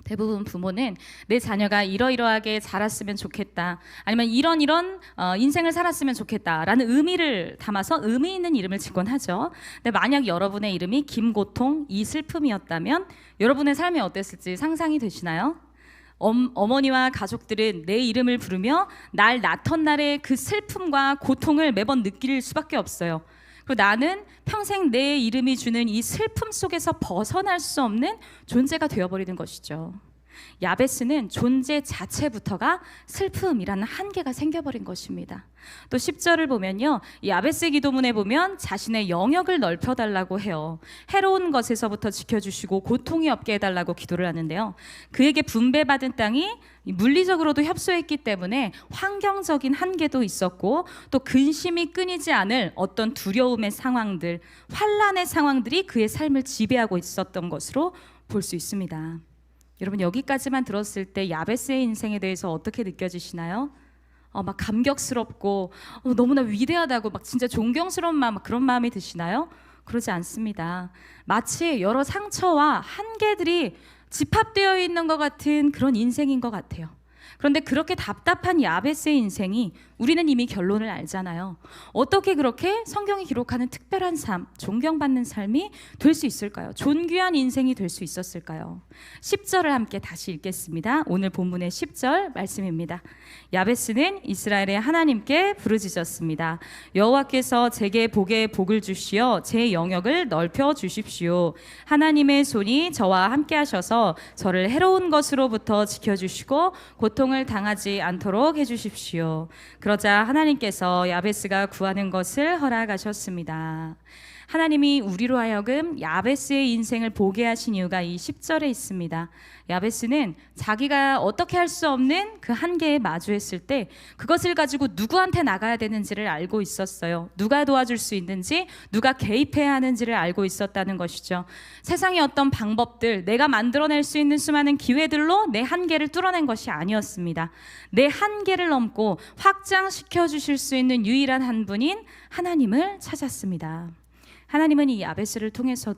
대부분 부모는 내 자녀가 이러이러하게 자랐으면 좋겠다, 아니면 이런 인생을 살았으면 좋겠다라는 의미를 담아서 의미 있는 이름을 짓곤 하죠. 근데 만약 여러분의 이름이 김고통, 이슬픔이었다면 여러분의 삶이 어땠을지 상상이 되시나요? 어머니와 가족들은 내 이름을 부르며 날 낳던 날의 그 슬픔과 고통을 매번 느낄 수밖에 없어요. 그리고 나는 평생 내 이름이 주는 이 슬픔 속에서 벗어날 수 없는 존재가 되어버리는 것이죠. 야베스는 존재 자체부터가 슬픔이라는 한계가 생겨버린 것입니다. 또 10절을 보면요, 야베스의 기도문에 보면 자신의 영역을 넓혀달라고 해요. 해로운 것에서부터 지켜주시고 고통이 없게 해달라고 기도를 하는데요, 그에게 분배받은 땅이 물리적으로도 협소했기 때문에 환경적인 한계도 있었고, 또 근심이 끊이지 않을 어떤 두려움의 상황들, 환란의 상황들이 그의 삶을 지배하고 있었던 것으로 볼 수 있습니다. 여러분, 여기까지만 들었을 때 야베스의 인생에 대해서 어떻게 느껴지시나요? 막 감격스럽고 너무나 위대하다고 막 진짜 존경스러운 마음, 그런 마음이 드시나요? 그러지 않습니다. 마치 여러 상처와 한계들이 집합되어 있는 것 같은 그런 인생인 것 같아요. 그런데 그렇게 답답한 야베스의 인생이 우리는 이미 결론을 알잖아요. 어떻게 그렇게 성경이 기록하는 특별한 삶, 존경받는 삶이 될 수 있을까요? 존귀한 인생이 될 수 있었을까요? 10절을 함께 다시 읽겠습니다. 오늘 본문의 10절 말씀입니다. 야베스는 이스라엘의 하나님께 부르짖었습니다. 여호와께서 제게 복에 복을 주시어 제 영역을 넓혀 주십시오. 하나님의 손이 저와 함께 하셔서 저를 해로운 것으로부터 지켜주시고 고통을 당하지 않도록 해주십시오. 그러자 하나님께서 야베스가 구하는 것을 허락하셨습니다. 하나님이 우리로 하여금 야베스의 인생을 보게 하신 이유가 이 10절에 있습니다. 야베스는 자기가 어떻게 할 수 없는 그 한계에 마주했을 때 그것을 가지고 누구한테 나가야 되는지를 알고 있었어요. 누가 도와줄 수 있는지, 누가 개입해야 하는지를 알고 있었다는 것이죠. 세상의 어떤 방법들, 내가 만들어낼 수 있는 수많은 기회들로 내 한계를 뚫어낸 것이 아니었습니다. 내 한계를 넘고 확장시켜 주실 수 있는 유일한 한 분인 하나님을 찾았습니다. 하나님은 이 야베스를 통해서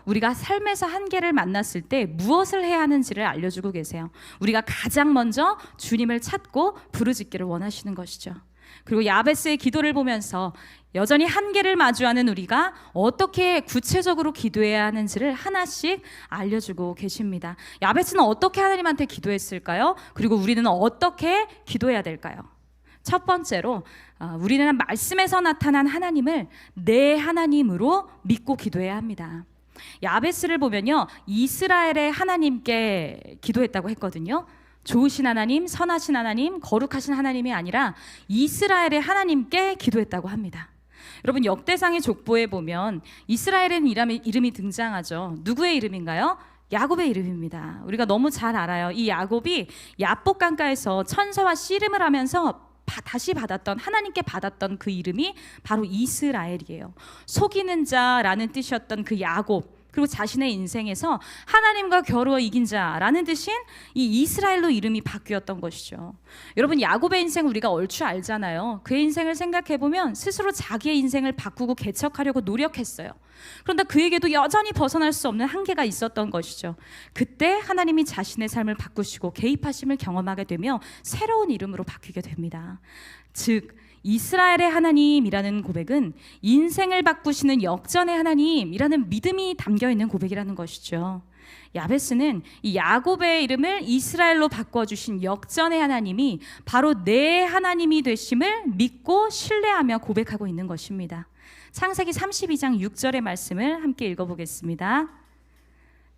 우리가 삶에서 한계를 만났을 때 무엇을 해야 하는지를 알려주고 계세요. 우리가 가장 먼저 주님을 찾고 부르짖기를 원하시는 것이죠. 그리고 야베스의 기도를 보면서 여전히 한계를 마주하는 우리가 어떻게 구체적으로 기도해야 하는지를 하나씩 알려주고 계십니다. 야베스는 어떻게 하나님한테 기도했을까요? 그리고 우리는 어떻게 기도해야 될까요? 첫 번째로 우리는 말씀에서 나타난 하나님을 내 하나님으로 믿고 기도해야 합니다. 야베스를 보면요, 이스라엘의 하나님께 기도했다고 했거든요. 좋으신 하나님, 선하신 하나님, 거룩하신 하나님이 아니라 이스라엘의 하나님께 기도했다고 합니다. 여러분, 역대상의 족보에 보면 이스라엘의 이름이 등장하죠. 누구의 이름인가요? 야곱의 이름입니다. 우리가 너무 잘 알아요. 이 야곱이 야복 강가에서 천사와 씨름을 하면서 다시 받았던, 하나님께 받았던 그 이름이 바로 이스라엘이에요. 속이는 자라는 뜻이었던 그 야곱, 그리고 자신의 인생에서 하나님과 겨루어 이긴 자라는 뜻인 이 이스라엘로 이름이 바뀌었던 것이죠. 여러분, 야곱의 인생 우리가 얼추 알잖아요. 그의 인생을 생각해보면 스스로 자기의 인생을 바꾸고 개척하려고 노력했어요. 그런데 그에게도 여전히 벗어날 수 없는 한계가 있었던 것이죠. 그때 하나님이 자신의 삶을 바꾸시고 개입하심을 경험하게 되며 새로운 이름으로 바뀌게 됩니다. 즉, 이스라엘의 하나님이라는 고백은 인생을 바꾸시는 역전의 하나님이라는 믿음이 담겨있는 고백이라는 것이죠. 야베스는 이 야곱의 이름을 이스라엘로 바꿔주신 역전의 하나님이 바로 내 하나님이 되심을 믿고 신뢰하며 고백하고 있는 것입니다. 창세기 32장 6절의 말씀을 함께 읽어보겠습니다.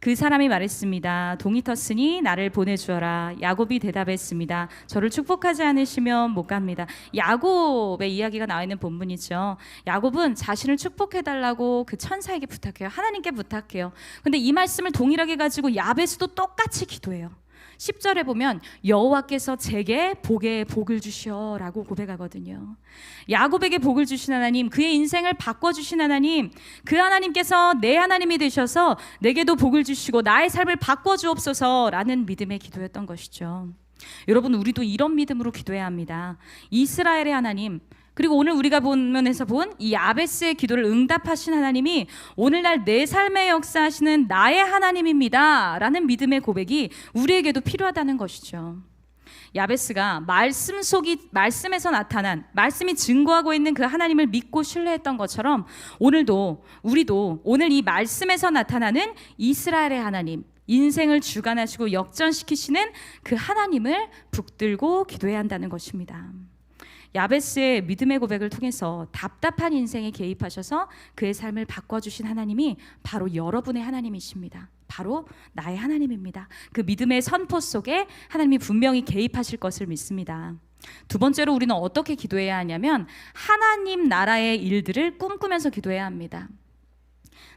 그 사람이 말했습니다. 동이 텄으니 나를 보내주어라. 야곱이 대답했습니다. 저를 축복하지 않으시면 못 갑니다. 야곱의 이야기가 나와 있는 본문이죠. 야곱은 자신을 축복해달라고 그 천사에게 부탁해요. 하나님께 부탁해요. 근데 이 말씀을 동일하게 가지고 야베스도 똑같이 기도해요. 10절에 보면 여호와께서 제게 복을 주시오라고 고백하거든요. 야곱에게 복을 주신 하나님, 그의 인생을 바꿔주신 하나님, 그 하나님께서 내 하나님이 되셔서 내게도 복을 주시고 나의 삶을 바꿔주옵소서라는 믿음의 기도였던 것이죠. 여러분, 우리도 이런 믿음으로 기도해야 합니다. 이스라엘의 하나님, 그리고 오늘 우리가 본문에서 본 이 야베스의 기도를 응답하신 하나님이 오늘날 내 삶에 역사하시는 나의 하나님입니다 라는 믿음의 고백이 우리에게도 필요하다는 것이죠. 야베스가 말씀에서 나타난, 말씀이 증거하고 있는 그 하나님을 믿고 신뢰했던 것처럼 우리도 오늘 이 말씀에서 나타나는 이스라엘의 하나님, 인생을 주관하시고 역전시키시는 그 하나님을 붙들고 기도해야 한다는 것입니다. 야베스의 믿음의 고백을 통해서 답답한 인생에 개입하셔서 그의 삶을 바꿔주신 하나님이 바로 여러분의 하나님이십니다. 바로 나의 하나님입니다. 그 믿음의 선포 속에 하나님이 분명히 개입하실 것을 믿습니다. 두 번째로 우리는 어떻게 기도해야 하냐면 하나님 나라의 일들을 꿈꾸면서 기도해야 합니다.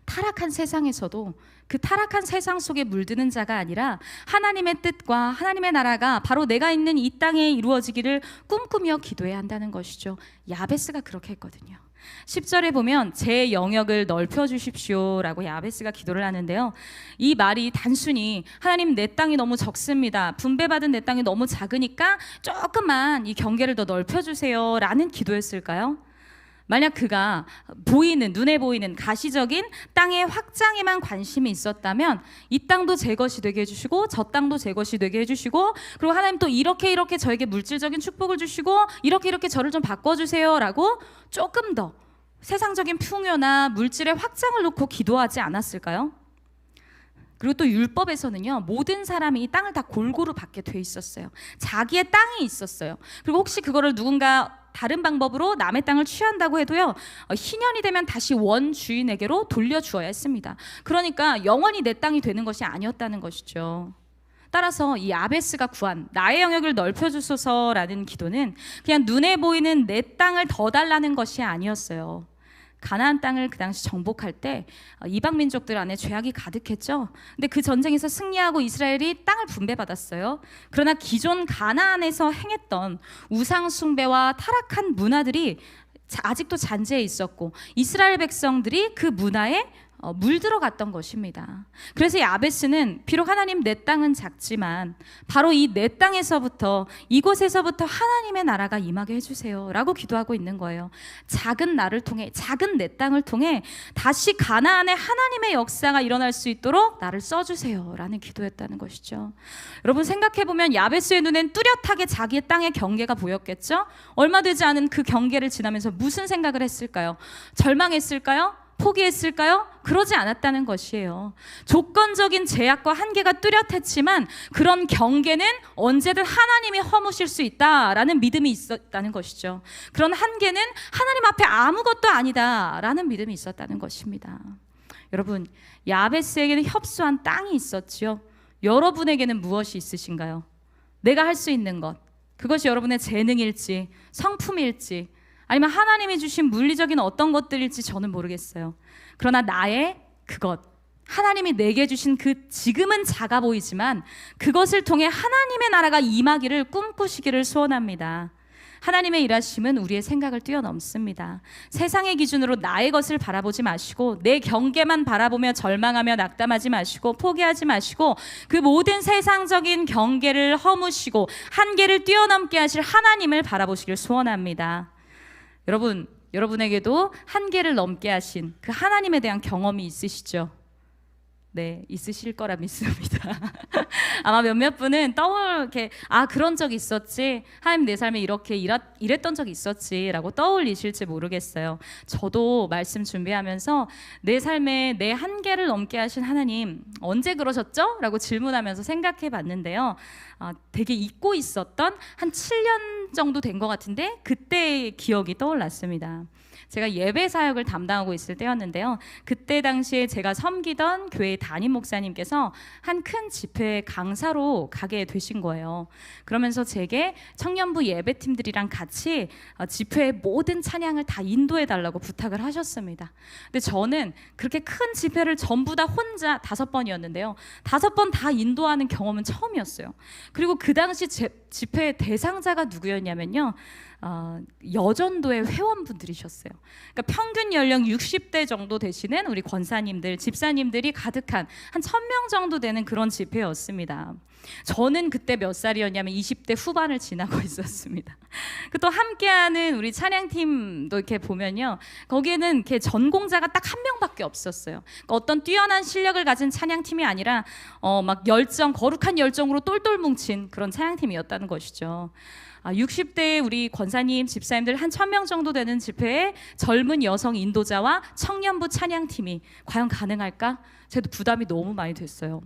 타락한 세상에서도 그 타락한 세상 속에 물드는 자가 아니라 하나님의 뜻과 하나님의 나라가 바로 내가 있는 이 땅에 이루어지기를 꿈꾸며 기도해야 한다는 것이죠. 야베스가 그렇게 했거든요. 10절에 보면 제 영역을 넓혀주십시오 라고 야베스가 기도를 하는데요. 이 말이 단순히 하나님 내 땅이 너무 적습니다, 분배받은 내 땅이 너무 작으니까 조금만 이 경계를 더 넓혀주세요 라는 기도였을까요? 만약 그가 눈에 보이는 가시적인 땅의 확장에만 관심이 있었다면 이 땅도 제 것이 되게 해주시고 저 땅도 제 것이 되게 해주시고, 그리고 하나님 또 이렇게 저에게 물질적인 축복을 주시고 이렇게 저를 좀 바꿔주세요 라고 조금 더 세상적인 풍요나 물질의 확장을 놓고 기도하지 않았을까요? 그리고 또 율법에서는요, 모든 사람이 이 땅을 다 골고루 받게 돼 있었어요. 자기의 땅이 있었어요. 그리고 혹시 그거를 누군가 다른 방법으로 남의 땅을 취한다고 해도요, 희년이 되면 다시 원 주인에게로 돌려주어야 했습니다. 그러니까 영원히 내 땅이 되는 것이 아니었다는 것이죠. 따라서 이 야베스가 구한 나의 영역을 넓혀주소서라는 기도는 그냥 눈에 보이는 내 땅을 더 달라는 것이 아니었어요. 가나안 땅을 그 당시 정복할 때 이방 민족들 안에 죄악이 가득했죠. 근데 그 전쟁에서 승리하고 이스라엘이 땅을 분배받았어요. 그러나 기존 가나안에서 행했던 우상 숭배와 타락한 문화들이 아직도 잔재해 있었고 이스라엘 백성들이 그 문화에 물들어갔던 것입니다. 그래서 야베스는 비록 하나님 내 땅은 작지만 바로 이 내 땅에서부터, 이곳에서부터 하나님의 나라가 임하게 해주세요 라고 기도하고 있는 거예요. 작은 나를 통해, 작은 내 땅을 통해 다시 가나안의 하나님의 역사가 일어날 수 있도록 나를 써주세요 라는 기도였다는 것이죠. 여러분, 생각해보면 야베스의 눈엔 뚜렷하게 자기의 땅의 경계가 보였겠죠. 얼마 되지 않은 그 경계를 지나면서 무슨 생각을 했을까요? 절망했을까요? 포기했을까요? 그러지 않았다는 것이에요. 조건적인 제약과 한계가 뚜렷했지만 그런 경계는 언제든 하나님이 허무실 수 있다라는 믿음이 있었다는 것이죠. 그런 한계는 하나님 앞에 아무것도 아니다라는 믿음이 있었다는 것입니다. 여러분, 야베스에게는 협소한 땅이 있었지요. 여러분에게는 무엇이 있으신가요? 내가 할 수 있는 것, 그것이 여러분의 재능일지 성품일지 아니면 하나님이 주신 물리적인 어떤 것들일지 저는 모르겠어요. 그러나 나의 그것, 하나님이 내게 주신 그 지금은 작아 보이지만 그것을 통해 하나님의 나라가 임하기를 꿈꾸시기를 소원합니다. 하나님의 일하심은 우리의 생각을 뛰어넘습니다. 세상의 기준으로 나의 것을 바라보지 마시고 내 경계만 바라보며 절망하며 낙담하지 마시고 포기하지 마시고 그 모든 세상적인 경계를 허무시고 한계를 뛰어넘게 하실 하나님을 바라보시길 소원합니다. 여러분에게도 한계를 넘게 하신 그 하나님에 대한 경험이 있으시죠? 네, 있으실 거라 믿습니다. 아마 몇몇 분은 이렇게 그런 적이 있었지, 하나님 내 삶에 이렇게 이랬던 적이 있었지라고 떠올리실지 모르겠어요. 저도 말씀 준비하면서 내 삶에 내 한계를 넘게 하신 하나님 언제 그러셨죠? 라고 질문하면서 생각해 봤는데요. 되게 잊고 있었던 한 7년 정도 된 것 같은데 그때의 기억이 떠올랐습니다. 제가 예배 사역을 담당하고 있을 때였는데요. 그때 당시에 제가 섬기던 교회 담임 목사님께서 한 큰 집회 강사로 가게 되신 거예요. 그러면서 제게 청년부 예배팀들이랑 같이 집회의 모든 찬양을 다 인도해 달라고 부탁을 하셨습니다. 근데 저는 그렇게 큰 집회를 전부 다 혼자 5번이었는데요. 5번 다 인도하는 경험은 처음이었어요. 그리고 그 당시 집회의 대상자가 누구였냐면요. 여전도의 회원분들이셨어요. 그러니까 평균 연령 60대 정도 되시는 우리 권사님들, 집사님들이 가득한 한 1000명 정도 되는 그런 집회였습니다. 저는 그때 몇 살이었냐면 20대 후반을 지나고 있었습니다. 또 함께하는 우리 찬양팀도 이렇게 보면요, 거기에는 이렇게 전공자가 딱 한 명밖에 없었어요. 그러니까 어떤 뛰어난 실력을 가진 찬양팀이 아니라 막 거룩한 열정으로 똘똘 뭉친 그런 찬양팀이었다는 것이죠. 60대의 우리 권사님, 집사님들 한 1000명 정도 되는 집회에 젊은 여성 인도자와 청년부 찬양팀이 과연 가능할까? 저도 부담이 너무 많이 됐어요.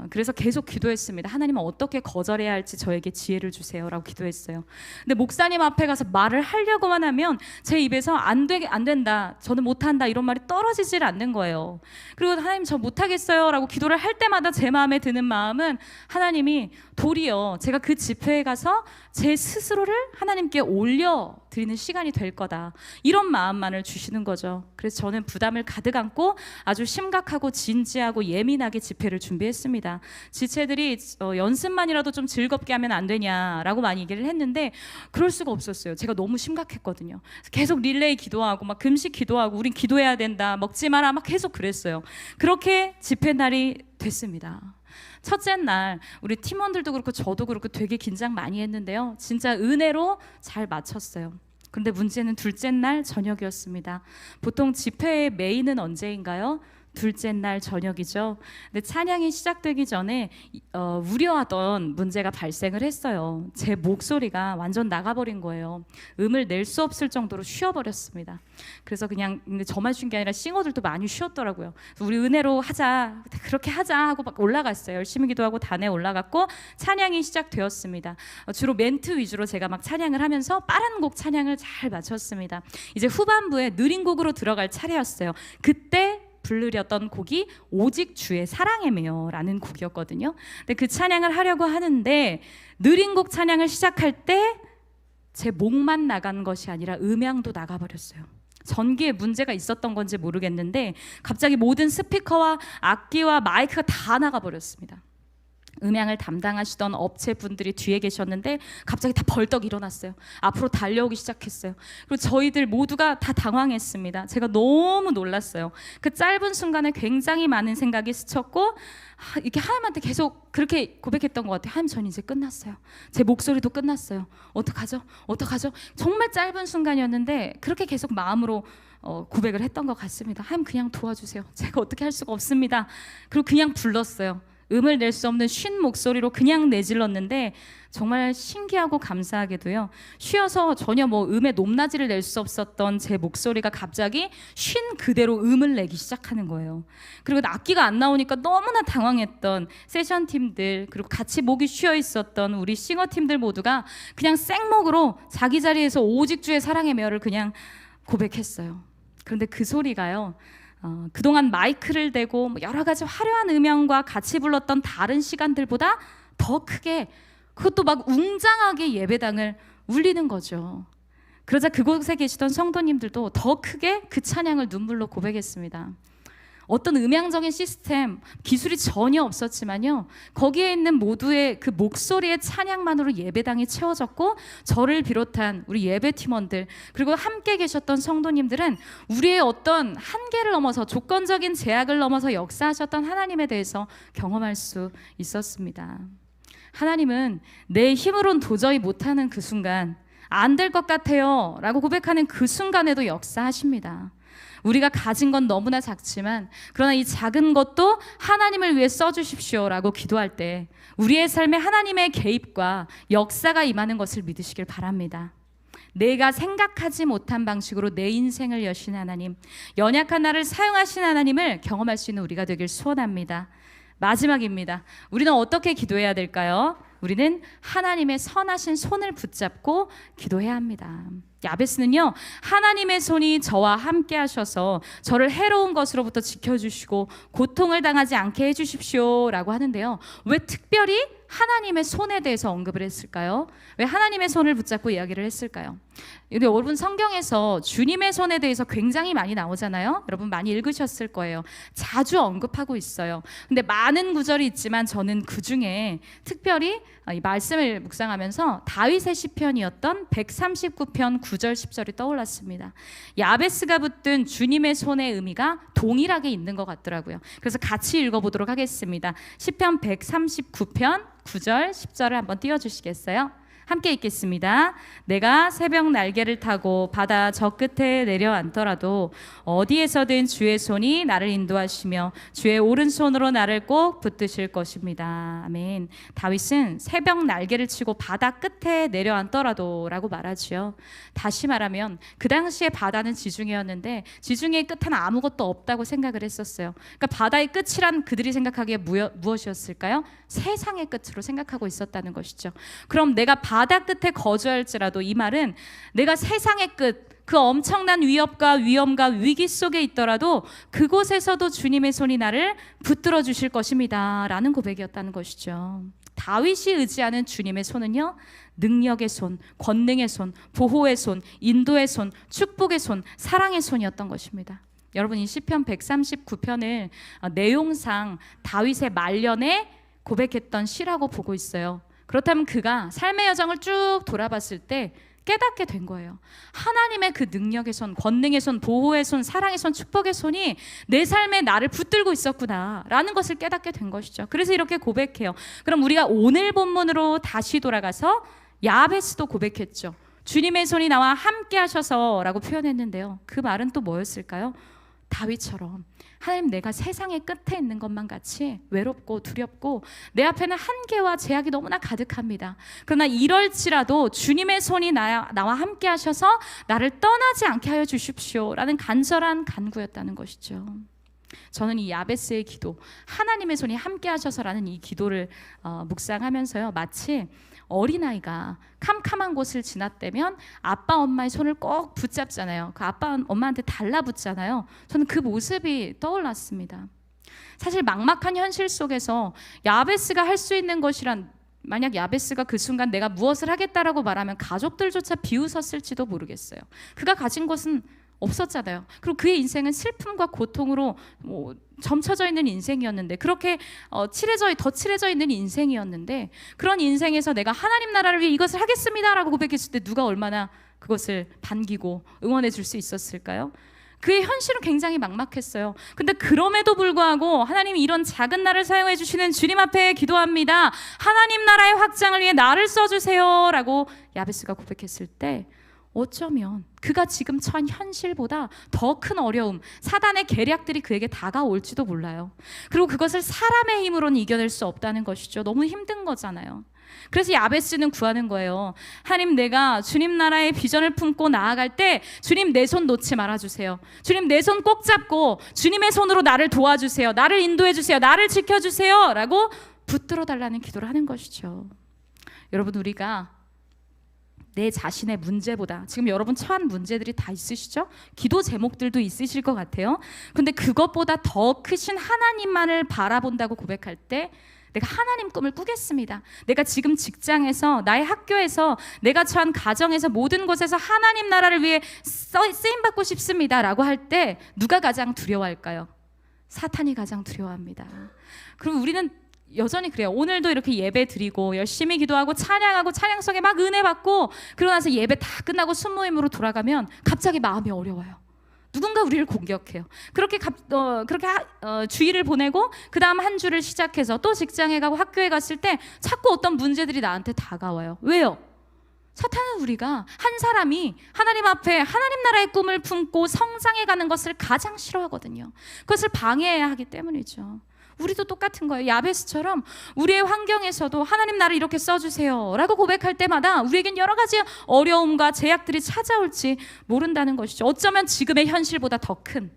그래서 계속 기도했습니다. 하나님은 어떻게 거절해야 할지 저에게 지혜를 주세요라고 기도했어요. 근데 목사님 앞에 가서 말을 하려고만 하면 제 입에서 안 된다, 저는 못한다 이런 말이 떨어지질 않는 거예요. 그리고 하나님 저 못하겠어요라고 기도를 할 때마다 제 마음에 드는 마음은 하나님이 도리어 제가 그 집회에 가서 제 스스로를 하나님께 올려드리는 시간이 될 거다, 이런 마음만을 주시는 거죠. 그래서 저는 부담을 가득 안고 아주 심각하고 진지하고 예민하게 집회를 준비했습니다. 지체들이 연습만이라도 좀 즐겁게 하면 안 되냐라고 많이 얘기를 했는데 그럴 수가 없었어요. 제가 너무 심각했거든요. 계속 릴레이 기도하고 막 금식 기도하고 우린 기도해야 된다, 먹지 마라, 막 계속 그랬어요. 그렇게 집회 날이 됐습니다. 첫째 날 우리 팀원들도 그렇고 저도 그렇고 되게 긴장 많이 했는데요. 진짜 은혜로 잘 마쳤어요. 그런데 문제는 둘째 날 저녁이었습니다. 보통 집회의 메인은 언제인가요? 둘째 날 저녁이죠. 근데 찬양이 시작되기 전에 우려하던 문제가 발생을 했어요. 제 목소리가 완전 나가버린 거예요. 음을 낼 수 없을 정도로 쉬어버렸습니다. 그래서 그냥 저만 쉰 게 아니라 싱어들도 많이 쉬었더라고요. 우리 은혜로 하자, 그렇게 하자 하고 막 올라갔어요. 열심히 기도하고 단에 올라갔고 찬양이 시작되었습니다. 주로 멘트 위주로 제가 막 찬양을 하면서 빠른 곡 찬양을 잘 마쳤습니다. 이제 후반부에 느린 곡으로 들어갈 차례였어요. 그때 부르렸던 곡이 오직 주의 사랑이며 라는 곡이었거든요. 근데 그 찬양을 하려고 하는데 느린 곡 찬양을 시작할 때 제 목만 나간 것이 아니라 음향도 나가버렸어요. 전기에 문제가 있었던 건지 모르겠는데 갑자기 모든 스피커와 악기와 마이크가 다 나가버렸습니다. 음향을 담당하시던 업체분들이 뒤에 계셨는데 갑자기 다 벌떡 일어났어요. 앞으로 달려오기 시작했어요. 그리고 저희들 모두가 다 당황했습니다. 제가 너무 놀랐어요. 그 짧은 순간에 굉장히 많은 생각이 스쳤고 이렇게 하나님한테 계속 그렇게 고백했던 것 같아요. 하나님, 전 이제 끝났어요. 제 목소리도 끝났어요. 어떡하죠? 정말 짧은 순간이었는데 그렇게 계속 마음으로 고백을 했던 것 같습니다. 하나님, 그냥 도와주세요. 제가 어떻게 할 수가 없습니다. 그리고 그냥 불렀어요. 음을 낼 수 없는 쉰 목소리로 그냥 내질렀는데 정말 신기하고 감사하게도요, 쉬어서 전혀 음의 높낮이를 낼 수 없었던 제 목소리가 갑자기 쉰 그대로 음을 내기 시작하는 거예요. 그리고 악기가 안 나오니까 너무나 당황했던 세션 팀들, 그리고 같이 목이 쉬어 있었던 우리 싱어 팀들 모두가 그냥 생목으로 자기 자리에서 오직 주의 사랑의 메어를 그냥 고백했어요. 그런데 그 소리가요, 그동안 마이크를 대고 여러 가지 화려한 음향과 같이 불렀던 다른 시간들보다 더 크게, 그것도 막 웅장하게 예배당을 울리는 거죠. 그러자 그곳에 계시던 성도님들도 더 크게 그 찬양을 눈물로 고백했습니다. 어떤 음향적인 시스템, 기술이 전혀 없었지만요, 거기에 있는 모두의 그 목소리의 찬양만으로 예배당이 채워졌고 저를 비롯한 우리 예배팀원들 그리고 함께 계셨던 성도님들은 우리의 어떤 한계를 넘어서 조건적인 제약을 넘어서 역사하셨던 하나님에 대해서 경험할 수 있었습니다. 하나님은 내 힘으론 도저히 못하는 그 순간, 안 될 것 같아요 라고 고백하는 그 순간에도 역사하십니다. 우리가 가진 건 너무나 작지만 그러나 이 작은 것도 하나님을 위해 써주십시오라고 기도할 때 우리의 삶에 하나님의 개입과 역사가 임하는 것을 믿으시길 바랍니다. 내가 생각하지 못한 방식으로 내 인생을 여신 하나님, 연약한 나를 사용하신 하나님을 경험할 수 있는 우리가 되길 소원합니다. 마지막입니다. 우리는 어떻게 기도해야 될까요? 우리는 하나님의 선하신 손을 붙잡고 기도해야 합니다. 야베스는요, 하나님의 손이 저와 함께 하셔서 저를 해로운 것으로부터 지켜주시고 고통을 당하지 않게 해주십시오 라고 하는데요, 왜 특별히 하나님의 손에 대해서 언급을 했을까요? 왜 하나님의 손을 붙잡고 이야기를 했을까요? 여러분, 성경에서 주님의 손에 대해서 굉장히 많이 나오잖아요. 여러분 많이 읽으셨을 거예요. 자주 언급하고 있어요. 근데 많은 구절이 있지만 저는 그 중에 특별히 이 말씀을 묵상하면서 다윗의 시편이었던 139편 9절 10절이 떠올랐습니다. 야베스가 붙든 주님의 손의 의미가 동일하게 있는 것 같더라고요. 그래서 같이 읽어보도록 하겠습니다. 시편 139편 9절 10절을 한번 띄워주시겠어요? 함께 읽겠습니다. 내가 새벽 날개를 타고 바다 저 끝에 내려앉더라도 어디에서든 주의 손이 나를 인도하시며 주의 오른손으로 나를 꼭 붙드실 것입니다. 아멘. 다윗은 새벽 날개를 치고 바다 끝에 내려앉더라도 라고 말하지요. 다시 말하면 그 당시에 바다는 지중해였는데 지중해의 끝은 아무것도 없다고 생각을 했었어요. 그러니까 바다의 끝이란 그들이 생각하기에 무엇이었을까요? 세상의 끝으로 생각하고 있었다는 것이죠. 그럼 내가 바다 끝에 거주할지라도, 이 말은 내가 세상의 끝, 그 엄청난 위협과 위험과 위기 속에 있더라도 그곳에서도 주님의 손이 나를 붙들어 주실 것입니다 라는 고백이었다는 것이죠. 다윗이 의지하는 주님의 손은요, 능력의 손, 권능의 손, 보호의 손, 인도의 손, 축복의 손, 사랑의 손이었던 것입니다. 여러분, 이 시편 139편을 내용상 다윗의 말년에 고백했던 시라고 보고 있어요. 그렇다면 그가 삶의 여정을 쭉 돌아봤을 때 깨닫게 된 거예요. 하나님의 그 능력의 손, 권능의 손, 보호의 손, 사랑의 손, 축복의 손이 내 삶에 나를 붙들고 있었구나 라는 것을 깨닫게 된 것이죠. 그래서 이렇게 고백해요. 그럼 우리가 오늘 본문으로 다시 돌아가서 야베스도 고백했죠. 주님의 손이 나와 함께 하셔서 라고 표현했는데요, 그 말은 또 뭐였을까요? 다윗처럼 하나님, 내가 세상의 끝에 있는 것만 같이 외롭고 두렵고 내 앞에는 한계와 제약이 너무나 가득합니다. 그러나 이럴지라도 주님의 손이 나와 함께 하셔서 나를 떠나지 않게 하여 주십시오 라는 간절한 간구였다는 것이죠. 저는 이 야베스의 기도, 하나님의 손이 함께 하셔서라는 이 기도를 묵상하면서요, 마치 어린아이가 캄캄한 곳을 지났다면 아빠 엄마의 손을 꼭 붙잡잖아요. 그 아빠 엄마한테 달라붙잖아요. 저는 그 모습이 떠올랐습니다. 사실 막막한 현실 속에서 야베스가 할 수 있는 것이란, 만약 야베스가 그 순간 내가 무엇을 하겠다라고 말하면 가족들조차 비웃었을지도 모르겠어요. 그가 가진 것은 없었잖아요. 그리고 그의 인생은 슬픔과 고통으로 점쳐져 있는 인생이었는데, 그렇게 더 칠해져 있는 인생이었는데, 그런 인생에서 내가 하나님 나라를 위해 이것을 하겠습니다라고 고백했을 때 누가 얼마나 그것을 반기고 응원해 줄 수 있었을까요? 그의 현실은 굉장히 막막했어요. 근데 그럼에도 불구하고 하나님이 이런 작은 나를 사용해 주시는 주님 앞에 기도합니다. 하나님 나라의 확장을 위해 나를 써주세요 라고 야베스가 고백했을 때, 어쩌면 그가 지금 처한 현실보다 더 큰 어려움, 사단의 계략들이 그에게 다가올지도 몰라요. 그리고 그것을 사람의 힘으로는 이겨낼 수 없다는 것이죠. 너무 힘든 거잖아요. 그래서 야베스는 구하는 거예요. 하나님, 내가 주님 나라의 비전을 품고 나아갈 때 주님, 내 손 놓지 말아주세요. 주님, 내 손 꼭 잡고 주님의 손으로 나를 도와주세요. 나를 인도해 주세요. 나를 지켜주세요 라고 붙들어 달라는 기도를 하는 것이죠. 여러분, 우리가 내 자신의 문제보다, 지금 여러분 처한 문제들이 다 있으시죠? 기도 제목들도 있으실 것 같아요. 근데 그것보다 더 크신 하나님만을 바라본다고 고백할 때, 내가 하나님 꿈을 꾸겠습니다. 내가 지금 직장에서, 나의 학교에서, 내가 처한 가정에서, 모든 곳에서 하나님 나라를 위해 쓰임받고 싶습니다 라고 할 때 누가 가장 두려워할까요? 사탄이 가장 두려워합니다. 그럼 우리는 여전히 그래요. 오늘도 이렇게 예배 드리고 열심히 기도하고 찬양하고 찬양 속에 막 은혜 받고, 그러고 나서 예배 다 끝나고 순모임으로 돌아가면 갑자기 마음이 어려워요. 누군가 우리를 공격해요. 그렇게 주일을 보내고 그 다음 한 주를 시작해서 또 직장에 가고 학교에 갔을 때 자꾸 어떤 문제들이 나한테 다가와요. 왜요? 사탄은 우리가 한 사람이 하나님 앞에 하나님 나라의 꿈을 품고 성장해가는 것을 가장 싫어하거든요. 그것을 방해해야 하기 때문이죠. 우리도 똑같은 거예요. 야베스처럼 우리의 환경에서도 하나님 나를 이렇게 써주세요 라고 고백할 때마다 우리에겐 여러 가지 어려움과 제약들이 찾아올지 모른다는 것이죠. 어쩌면 지금의 현실보다 더 큰.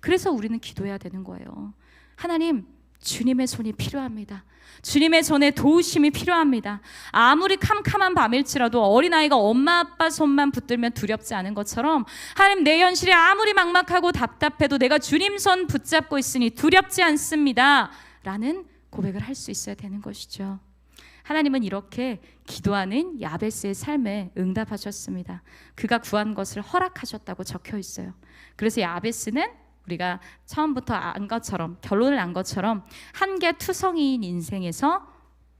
그래서 우리는 기도해야 되는 거예요. 하나님, 주님의 손이 필요합니다. 주님의 손에 도우심이 필요합니다. 아무리 캄캄한 밤일지라도 어린아이가 엄마 아빠 손만 붙들면 두렵지 않은 것처럼 하나님, 내 현실이 아무리 막막하고 답답해도 내가 주님 손 붙잡고 있으니 두렵지 않습니다 라는 고백을 할 수 있어야 되는 것이죠. 하나님은 이렇게 기도하는 야베스의 삶에 응답하셨습니다. 그가 구한 것을 허락하셨다고 적혀 있어요. 그래서 야베스는 우리가 처음부터 안 것처럼, 결론을 안 것처럼 한계투성이인 인생에서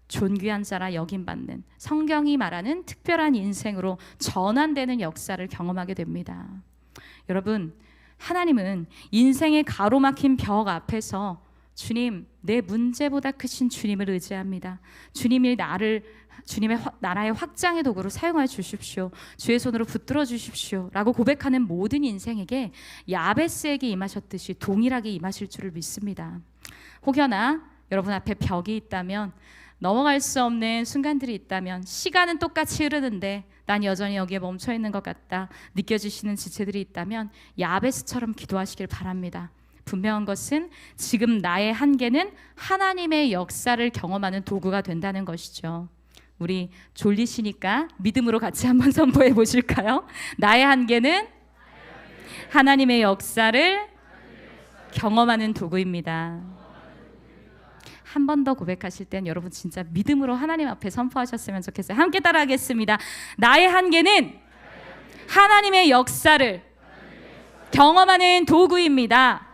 존귀한 자라 여김받는, 성경이 말하는 특별한 인생으로 전환되는 역사를 경험하게 됩니다. 여러분, 하나님은 인생의 가로막힌 벽 앞에서 주님, 내 문제보다 크신 주님을 의지합니다. 주님이 나를 주님의 나라의 확장의 도구로 사용하여 주십시오. 주의 손으로 붙들어 주십시오 라고 고백하는 모든 인생에게 야베스에게 임하셨듯이 동일하게 임하실 줄을 믿습니다. 혹여나 여러분 앞에 벽이 있다면, 넘어갈 수 없는 순간들이 있다면, 시간은 똑같이 흐르는데 난 여전히 여기에 멈춰 있는 것 같다 느껴지시는 지체들이 있다면 야베스처럼 기도하시길 바랍니다. 분명한 것은 지금 나의 한계는 하나님의 역사를 경험하는 도구가 된다는 것이죠. 우리 졸리시니까 믿음으로 같이 한번 선포해 보실까요? 나의 한계는 하나님의 역사를 경험하는 도구입니다. 한 번 더 고백하실 땐 여러분 진짜 믿음으로 하나님 앞에 선포하셨으면 좋겠어요. 함께 따라하겠습니다. 나의 한계는 하나님의 역사를 경험하는 도구입니다.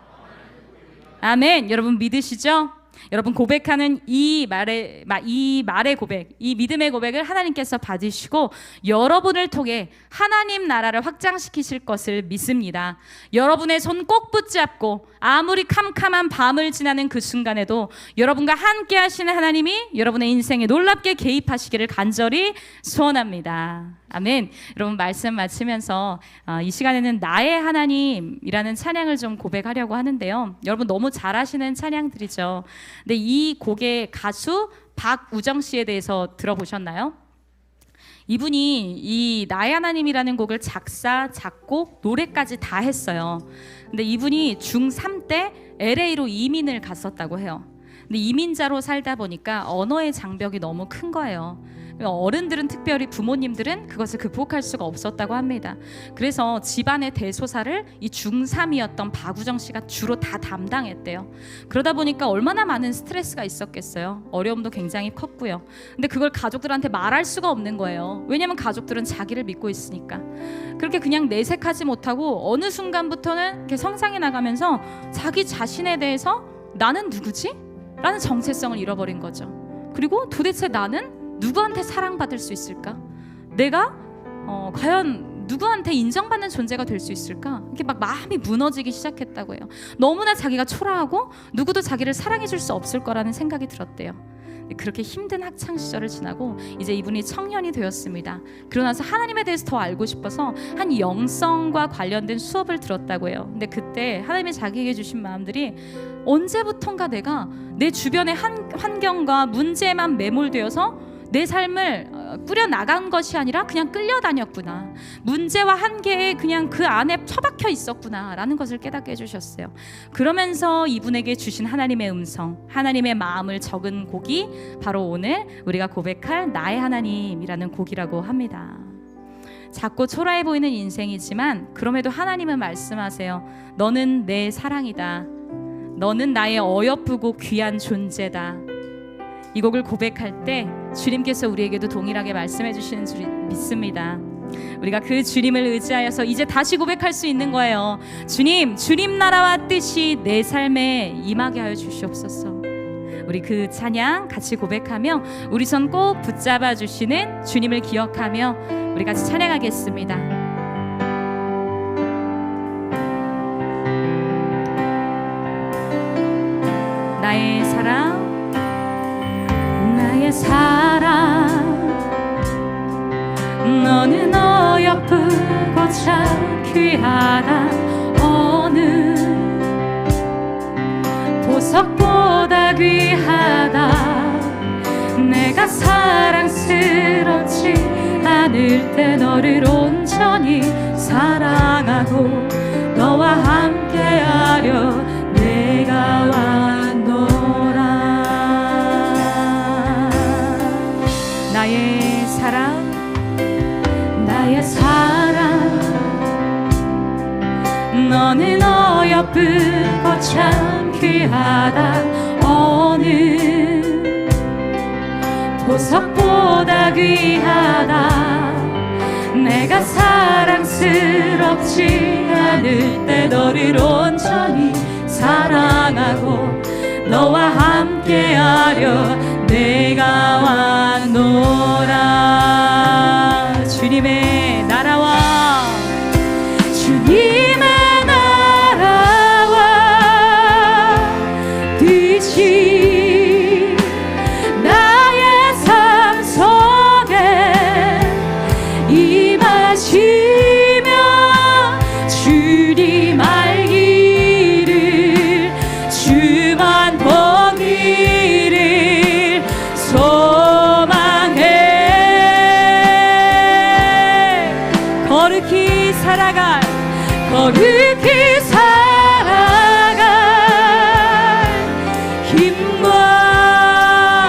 아멘. 여러분 믿으시죠? 여러분 고백하는 이 말의 고백, 이 믿음의 고백을 하나님께서 받으시고 여러분을 통해 하나님 나라를 확장시키실 것을 믿습니다. 여러분의 손 꼭 붙잡고 아무리 캄캄한 밤을 지나는 그 순간에도 여러분과 함께 하시는 하나님이 여러분의 인생에 놀랍게 개입하시기를 간절히 소원합니다. 아멘. 여러분 말씀 마치면서 이 시간에는 나의 하나님이라는 찬양을 좀 고백하려고 하는데요. 여러분 너무 잘하시는 찬양들이죠. 근데 이 곡의 가수 박우정 씨에 대해서 들어보셨나요? 이분이 이 나의 하나님이라는 곡을 작사, 작곡, 노래까지 다 했어요. 근데 이분이 중3 때 LA로 이민을 갔었다고 해요. 근데 이민자로 살다 보니까 언어의 장벽이 너무 큰 거예요. 어른들은, 특별히 부모님들은 그것을 극복할 수가 없었다고 합니다. 그래서 집안의 대소사를 이 중3이었던 박우정 씨가 주로 다 담당했대요. 그러다 보니까 얼마나 많은 스트레스가 있었겠어요. 어려움도 굉장히 컸고요. 근데 그걸 가족들한테 말할 수가 없는 거예요. 왜냐면 가족들은 자기를 믿고 있으니까. 그렇게 그냥 내색하지 못하고 어느 순간부터는 이렇게 성장해 나가면서 자기 자신에 대해서 나는 누구지? 라는 정체성을 잃어버린 거죠. 그리고 도대체 나는 누구한테 사랑받을 수 있을까? 내가 과연 누구한테 인정받는 존재가 될 수 있을까? 이렇게 막 마음이 무너지기 시작했다고 해요. 너무나 자기가 초라하고 누구도 자기를 사랑해줄 수 없을 거라는 생각이 들었대요. 그렇게 힘든 학창 시절을 지나고 이제 이분이 청년이 되었습니다. 그러고 나서 하나님에 대해서 더 알고 싶어서 한 영성과 관련된 수업을 들었다고 해요. 근데 그때 하나님이 자기에게 주신 마음들이 언제부턴가 내가 내 주변의 환경과 문제에만 매몰되어서 내 삶을 꾸려나간 것이 아니라 그냥 끌려다녔구나. 문제와 한계에 그냥 그 안에 처박혀 있었구나 라는 것을 깨닫게 해주셨어요. 그러면서 이분에게 주신 하나님의 음성, 하나님의 마음을 적은 곡이 바로 오늘 우리가 고백할 나의 하나님이라는 곡이라고 합니다. 작고 초라해 보이는 인생이지만 그럼에도 하나님은 말씀하세요. 너는 내 사랑이다. 너는 나의 어여쁘고 귀한 존재다. 이 곡을 고백할 때 주님께서 우리에게도 동일하게 말씀해 주시는 줄 믿습니다. 우리가 그 주님을 의지하여서 이제 다시 고백할 수 있는 거예요. 주님, 주님 나라와 뜻이 내 삶에 임하게 하여 주시옵소서. 우리 그 찬양 같이 고백하며 우리 손 꼭 붙잡아 주시는 주님을 기억하며 우리 같이 찬양하겠습니다. 나의 사랑, 나의 사랑, 어여쁘고 참 귀하다. 어느 보석보다 귀하다. 내가 사랑스럽지 않을 때 너를 온전히 사랑하고 너와 함께하려 내가 왔노라. 나의 사랑, 나의 사랑, 너는 어여쁘고 참 귀하다. 어느 보석보다 귀하다. 내가 사랑스럽지 않을 때 너를 온전히 사랑하고 너와 함께하려 내가 왔노라. 주님의 나라와 주님의 나라와 뜻이 나의 삶 속에 임하시며 주님 알기를 주만 보기를 소망해. 거룩히 살아갈 힘과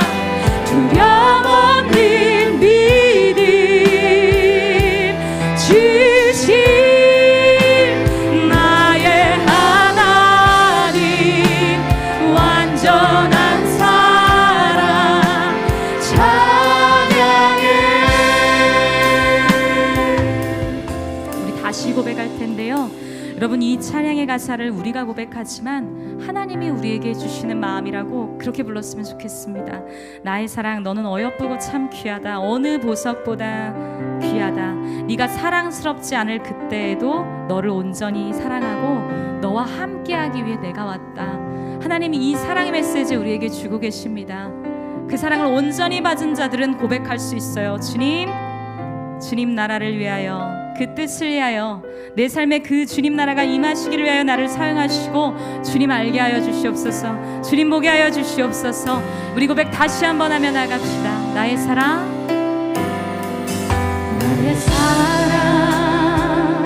두려움 없는 믿음 주신 나의 하나님. 완전한 사랑 찬양해. 우리 다시 고백할 텐데요. 여러분, 이 찬양의 가사를 우리가 고백하지만 하나님이 우리에게 주시는 마음이라고 그렇게 불렀으면 좋겠습니다. 나의 사랑, 너는 어여쁘고 참 귀하다. 어느 보석보다 귀하다. 네가 사랑스럽지 않을 그때에도 너를 온전히 사랑하고 너와 함께하기 위해 내가 왔다. 하나님이 이 사랑의 메시지 우리에게 주고 계십니다. 그 사랑을 온전히 받은 자들은 고백할 수 있어요. 주님, 주님 나라를 위하여, 그 뜻을 위하여, 내 삶에 그 주님 나라가 임하시기를 위하여 나를 사용하시고 주님 알게 하여 주시옵소서. 주님 보게 하여 주시옵소서. 우리 고백 다시 한번 하며 나갑시다. 나의 사랑, 나의 사랑,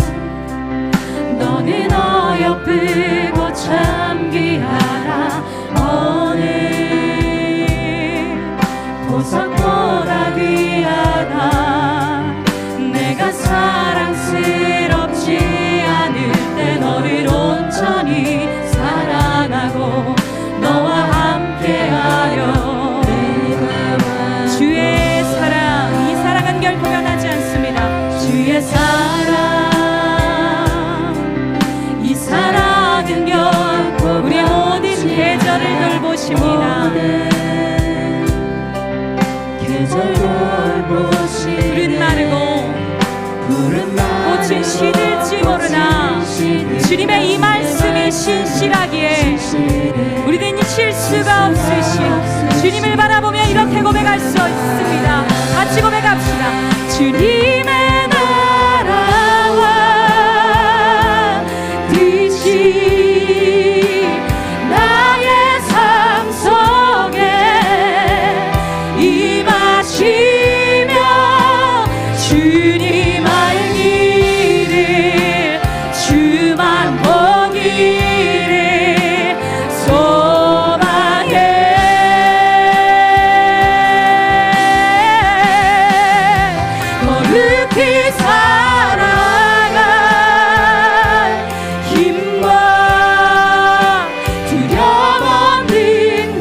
너는 어여쁘고 참 귀하다. 어느 보석보다 귀하다. 내가 사랑스럽지 않을 때 너를 온전히 사랑하고 너와 함께하려 주의 사랑. 이 사랑은 결코 변하지 않습니다. 주의 사랑, 이 사랑은 결코 우리의 모든 계절을 돌보십니다. 푸른 마르고 꽃은 시들지 모르나 주님의 이 말씀이 신실하기에 우리는 실수가 없으신 주님을 바라보며 이렇게 고백할 수 있습니다. 같이 고백합시다. 주님의 나라와 뜻이 나의 삶 속에 임하시며 주님 알기를 주만 보기를 소망해. 거룩히 살아갈 힘과 두려움 없는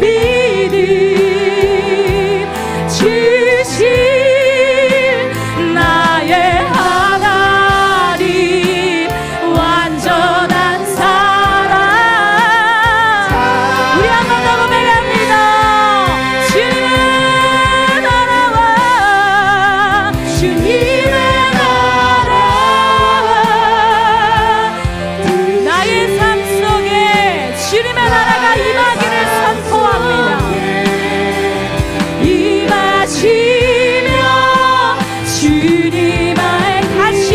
믿음 주신 나의 하나님. 완전한 사랑. 우리 한 번 더 고백합니다. 주님의 나라와 주님의 나라와 나의 삶 속에 주님의 나라가 임하기를 선포합니다. 임하시며 주님 알 다시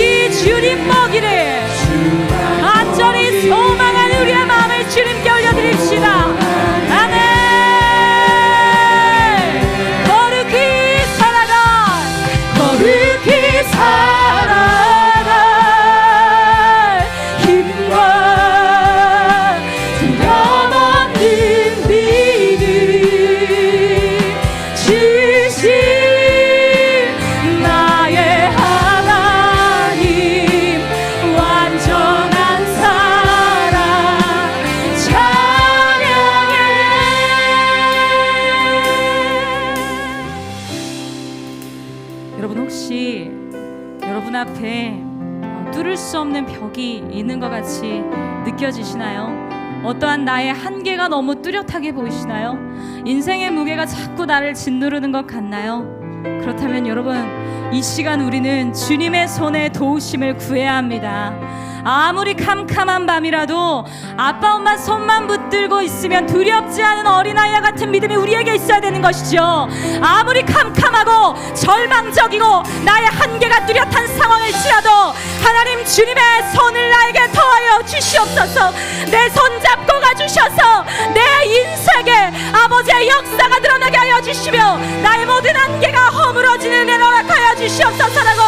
여러분 혹시 여러분 앞에 뚫을 수 없는 벽이 있는 것 같이 느껴지시나요? 어떠한 나의 한계가 너무 뚜렷하게 보이시나요? 인생의 무게가 자꾸 나를 짓누르는 것 같나요? 그렇다면 여러분, 이 시간 우리는 주님의 손에 도우심을 구해야 합니다. 아무리 캄캄한 밤이라도 아빠 엄마 손만 붙들고 있으면 두렵지 않은 어린아이와 같은 믿음이 우리에게 있어야 되는 것이죠. 아무리 캄캄하고 절망적이고 나의 한계가 뚜렷한 상황일지라도 하나님 주님의 손을 나에게 더하여 주시옵소서. 내 손 잡고 가주셔서 내 인생에 아버지의 역사가 드러나게 하여 주시며 나의 모든 한계가 허물어지는 은혜를 허락하여 주시옵소서라고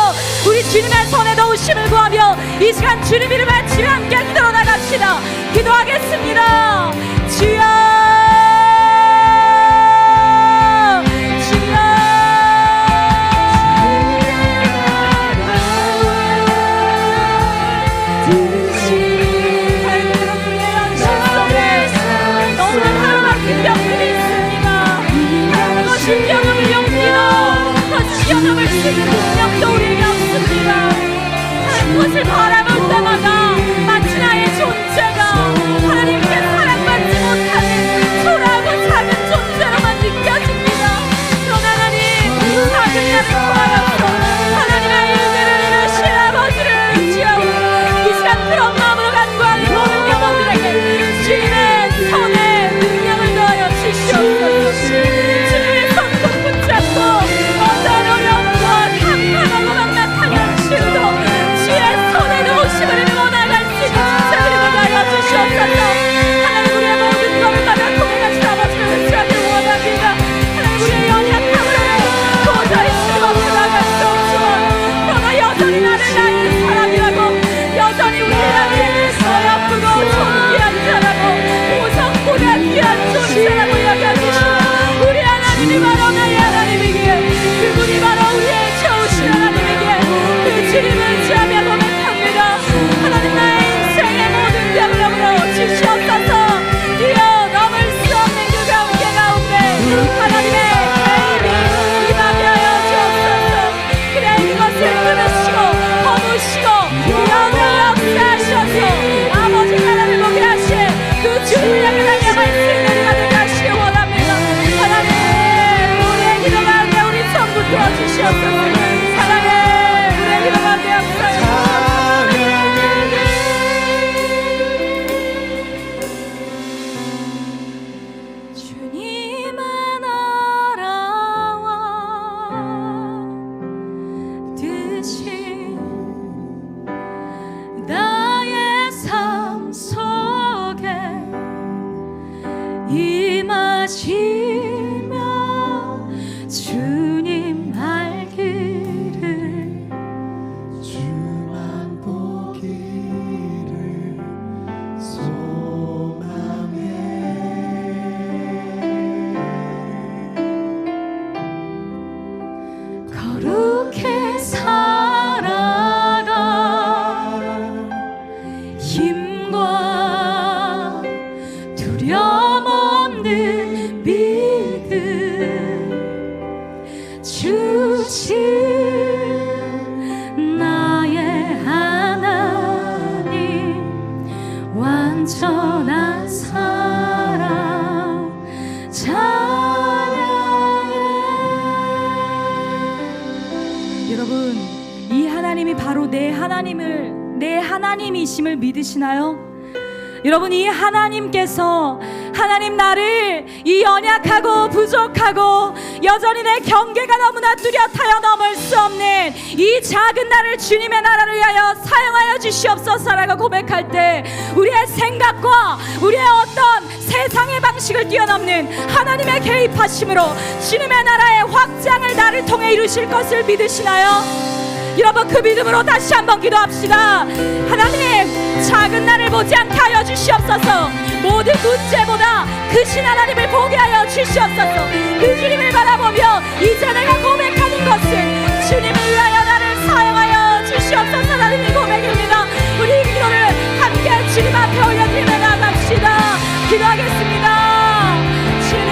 우리 주님의 손에 도우심을 구하며 이 시간 주님 이름을 외치며 함께 기도로 나갑시다. 기도하겠습니다. 주여, 주여. 우리의 현실 속에 너무나 하나님의 병들이 있습니다. 그 신경을 용기도 그 시험을 수 있는 능력도 우리에게 없습니다. 그것을 바라볼 때마다 마치 나의 존재가 하나님께 사랑받지 못하는 초라하고 작은 존재로만 느껴집니다. 그러나 하나님, 작은 나를 구하여서 하나님의 일들을 이루신 아버지를 의지하고 이 시간 그런 마음으로 간구하는 모든 영혼들에게 주님의 손에 능력을 더하여 주시옵소서. 주님의 손 꼭 붙잡고 어떤 어려움과 캄캄하고만 나타나는 주도 주의 손에 도우심을 입어 나갈 수 있는 진짜를 하여 주시옵소서. 하나님, 우리의 모든 것마다 고백하신 아버지를 의지하길 원합니다. 하나님, 우리의 연약함을 도저히 힘없어 나갈 수 없지만 그러나 여전히 나를 나의 사람이라고, 여전히 우리 나를 어렵고 존귀한 자라고, 보석보다 귀한 존재라고 여겨주시는 우리 하나님이 바로 나의 하나님이기에, 그분이 바로 우리의 좋으신 하나님이기에 그 주님을 의지하며 고백합니다. 하나님, 나의 인생의 모든 병을 넘어 주시옵소서. 이어 넘을 수 없는 그 경계 가운데 하나님의 개입이 임하게 하여 주옵소서. 그래, 그것을 끊으시고 거두시고 영원히 역사하셔서 아버지 나라를 보게 하신 그 주님을 향해 달려갈 수 있는 우리가 되게 하시기 원합니다. 하나님, 우리의 기도 가운데 우리 전부 도와주시옵소서. 사랑해, 우리의 기도 가운데 역사하옵소서. 주님은 알아와 듯이 나의 삶 속에 임하시며 주님 알기를 주만 보기를 소망해. 거룩해 살아가 힘과 두려움 없는 믿음 주신 나의 하나님, 완전한 사랑 찬양해. 여러분, 이 하나님이 바로 내 하나님이심을 믿으시나요? 여러분, 이 하나님께서 하나님 나를 이 연약하고 부족하고 여전히 내 경계가 너무나 뚜렷하여 넘을 수 없는 이 작은 나를 주님의 나라를 위하여 사용하여 주시옵소서라고 고백할 때 우리의 생각과 우리의 어떤 세상의 방식을 뛰어넘는 하나님의 개입하심으로 주님의 나라의 확장을 나를 통해 이루실 것을 믿으시나요? 여러분, 그 믿음으로 다시 한번 기도합시다. 하나님, 작은 나를 보지 않게 하여 주시옵소서. 모든 문제보다 크신 하나님을 보게 하여 주시옵소서. 그 주님을 바라보며 이제 내가 고백하는 것은 주님을 위하여 나를 사용하여 주시옵소서라는 이 고백입니다. 우리 이 기도를 함께 주님 앞에 올려드리며 나갑시다. 기도하겠습니다. 주님,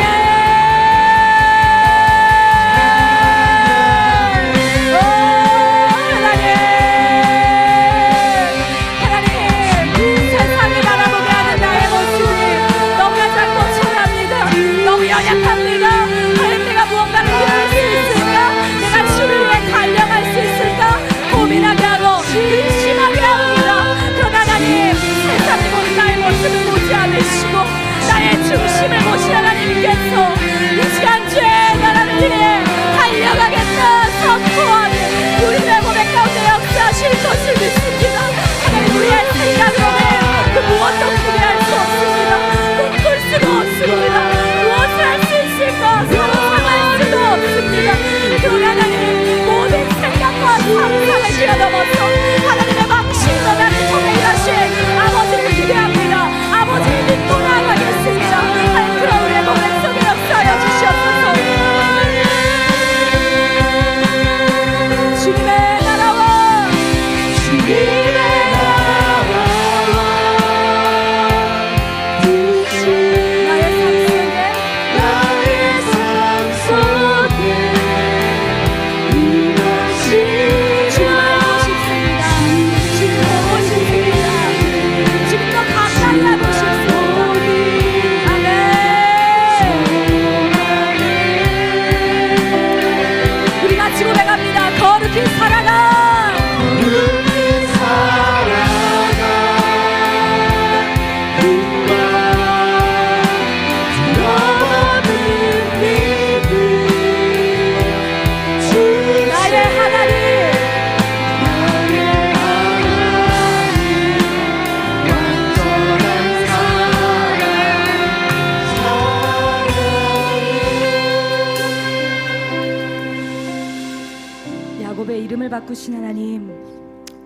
거룩히 살아가. 거룩히 살아가 누가 들어오는 믿음 주의 나의 하나님 완전한 야곱의 이름을 바꾸신 하나님,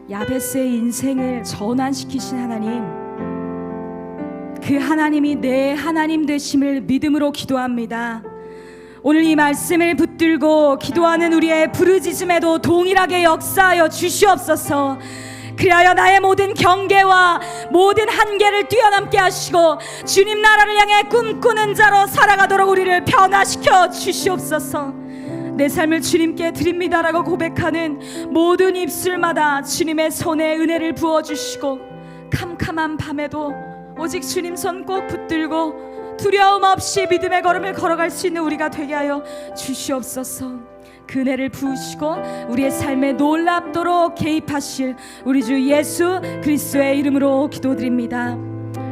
야베스의 인생을 전환시키신 하나님, 그 하나님이 내 하나님 되심을 믿음으로 기도합니다. 오늘 이 말씀을 붙들고 기도하는 우리의 부르짖음에도 동일하게 역사하여 주시옵소서. 그리하여 나의 모든 경계와 모든 한계를 뛰어넘게 하시고 주님 나라를 향해 꿈꾸는 자로 살아가도록 우리를 변화시켜 주시옵소서. 내 삶을 주님께 드립니다라고 고백하는 모든 입술마다 주님의 손에 은혜를 부어주시고, 캄캄한 밤에도 오직 주님 손 꼭 붙들고 두려움 없이 믿음의 걸음을 걸어갈 수 있는 우리가 되게 하여 주시옵소서. 그 은혜를 부으시고 우리의 삶에 놀랍도록 개입하실 우리 주 예수 그리스도의 이름으로 기도드립니다.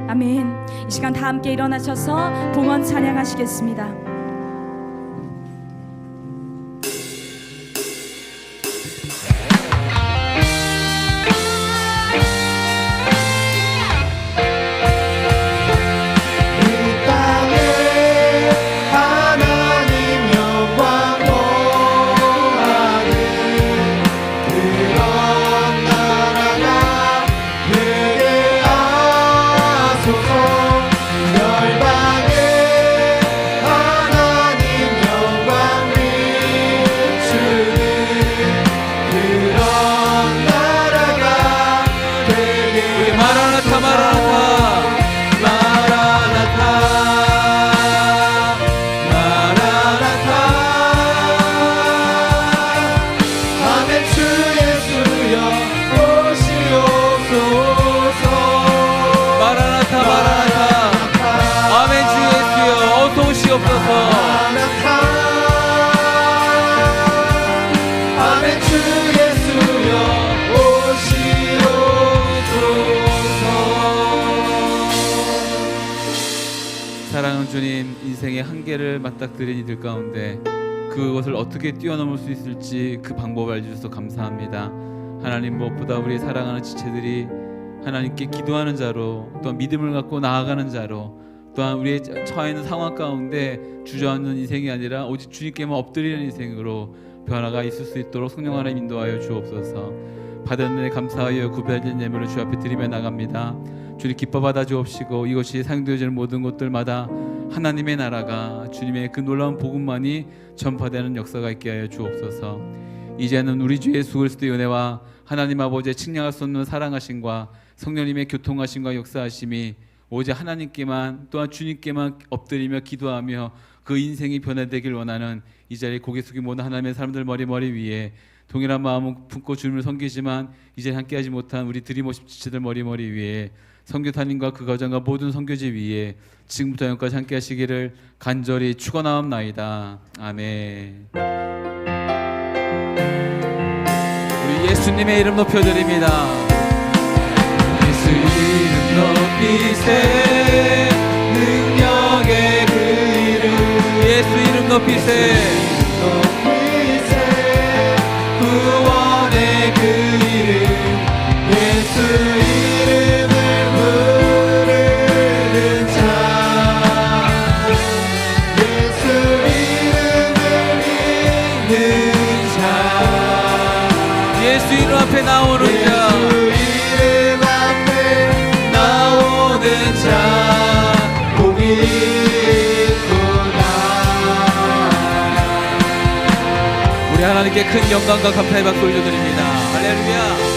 아멘. 이 시간 다 함께 일어나셔서 봉헌 찬양하시겠습니다. 사랑하는 주님, 인생의 한계를 맞닥뜨린 이들 가운데 그것을 어떻게 뛰어넘을 수 있을지 그 방법을 알려주셔서 감사합니다. 하나님, 무엇보다 우리 사랑하는 지체들이 하나님께 기도하는 자로, 또한 믿음을 갖고 나아가는 자로, 또한 우리의 처해 있는 상황 가운데 주저앉는 인생이 아니라 오직 주님께만 엎드리는 인생으로 변화가 있을 수 있도록 성령 하나님 인도하여 주옵소서. 받은 은혜 감사하여 구별된 예물을 주 앞에 드리며 나갑니다. 주님 기뻐 받아 주옵시고 이것이 사용되어지는 모든 곳들마다 하나님의 나라가, 주님의 그 놀라운 복음만이 전파되는 역사가 있게 하여 주옵소서. 이제는 우리 주 예수 그리스도의 은혜와 하나님 아버지의 측량할 수 없는 사랑하심과 성령님의 교통하심과 역사하심이 오직 하나님께만, 또한 주님께만 엎드리며 기도하며 그 인생이 변화되길 원하는 이 자리에 고개 숙인 모든 하나님의 사람들 머리 위에 동일한 마음을 품고 주님을 섬기지만 이제 함께하지 못한 우리 드림워십 지체들 머리 위에 선교사님과 그 가정과 모든 선교지 위에 지금부터 영까지 함께하시기를 간절히 축원하옵나이다. 아멘. 우리 예수님의 이름 높여드립니다. 예수 이름 높이세, 능력의 그 이름, 예수 이름 높이세, 구원의 그 이름, 예수 이름을 부르는 자, 예수 이름을 믿는 자, 예수 이름 앞에 나오는 자, 예수 이름 앞에 나오는 자, 복이 있구나. 우리 하나님께 큰 영광과 감사의 박수 올려드립니다. 할렐루야.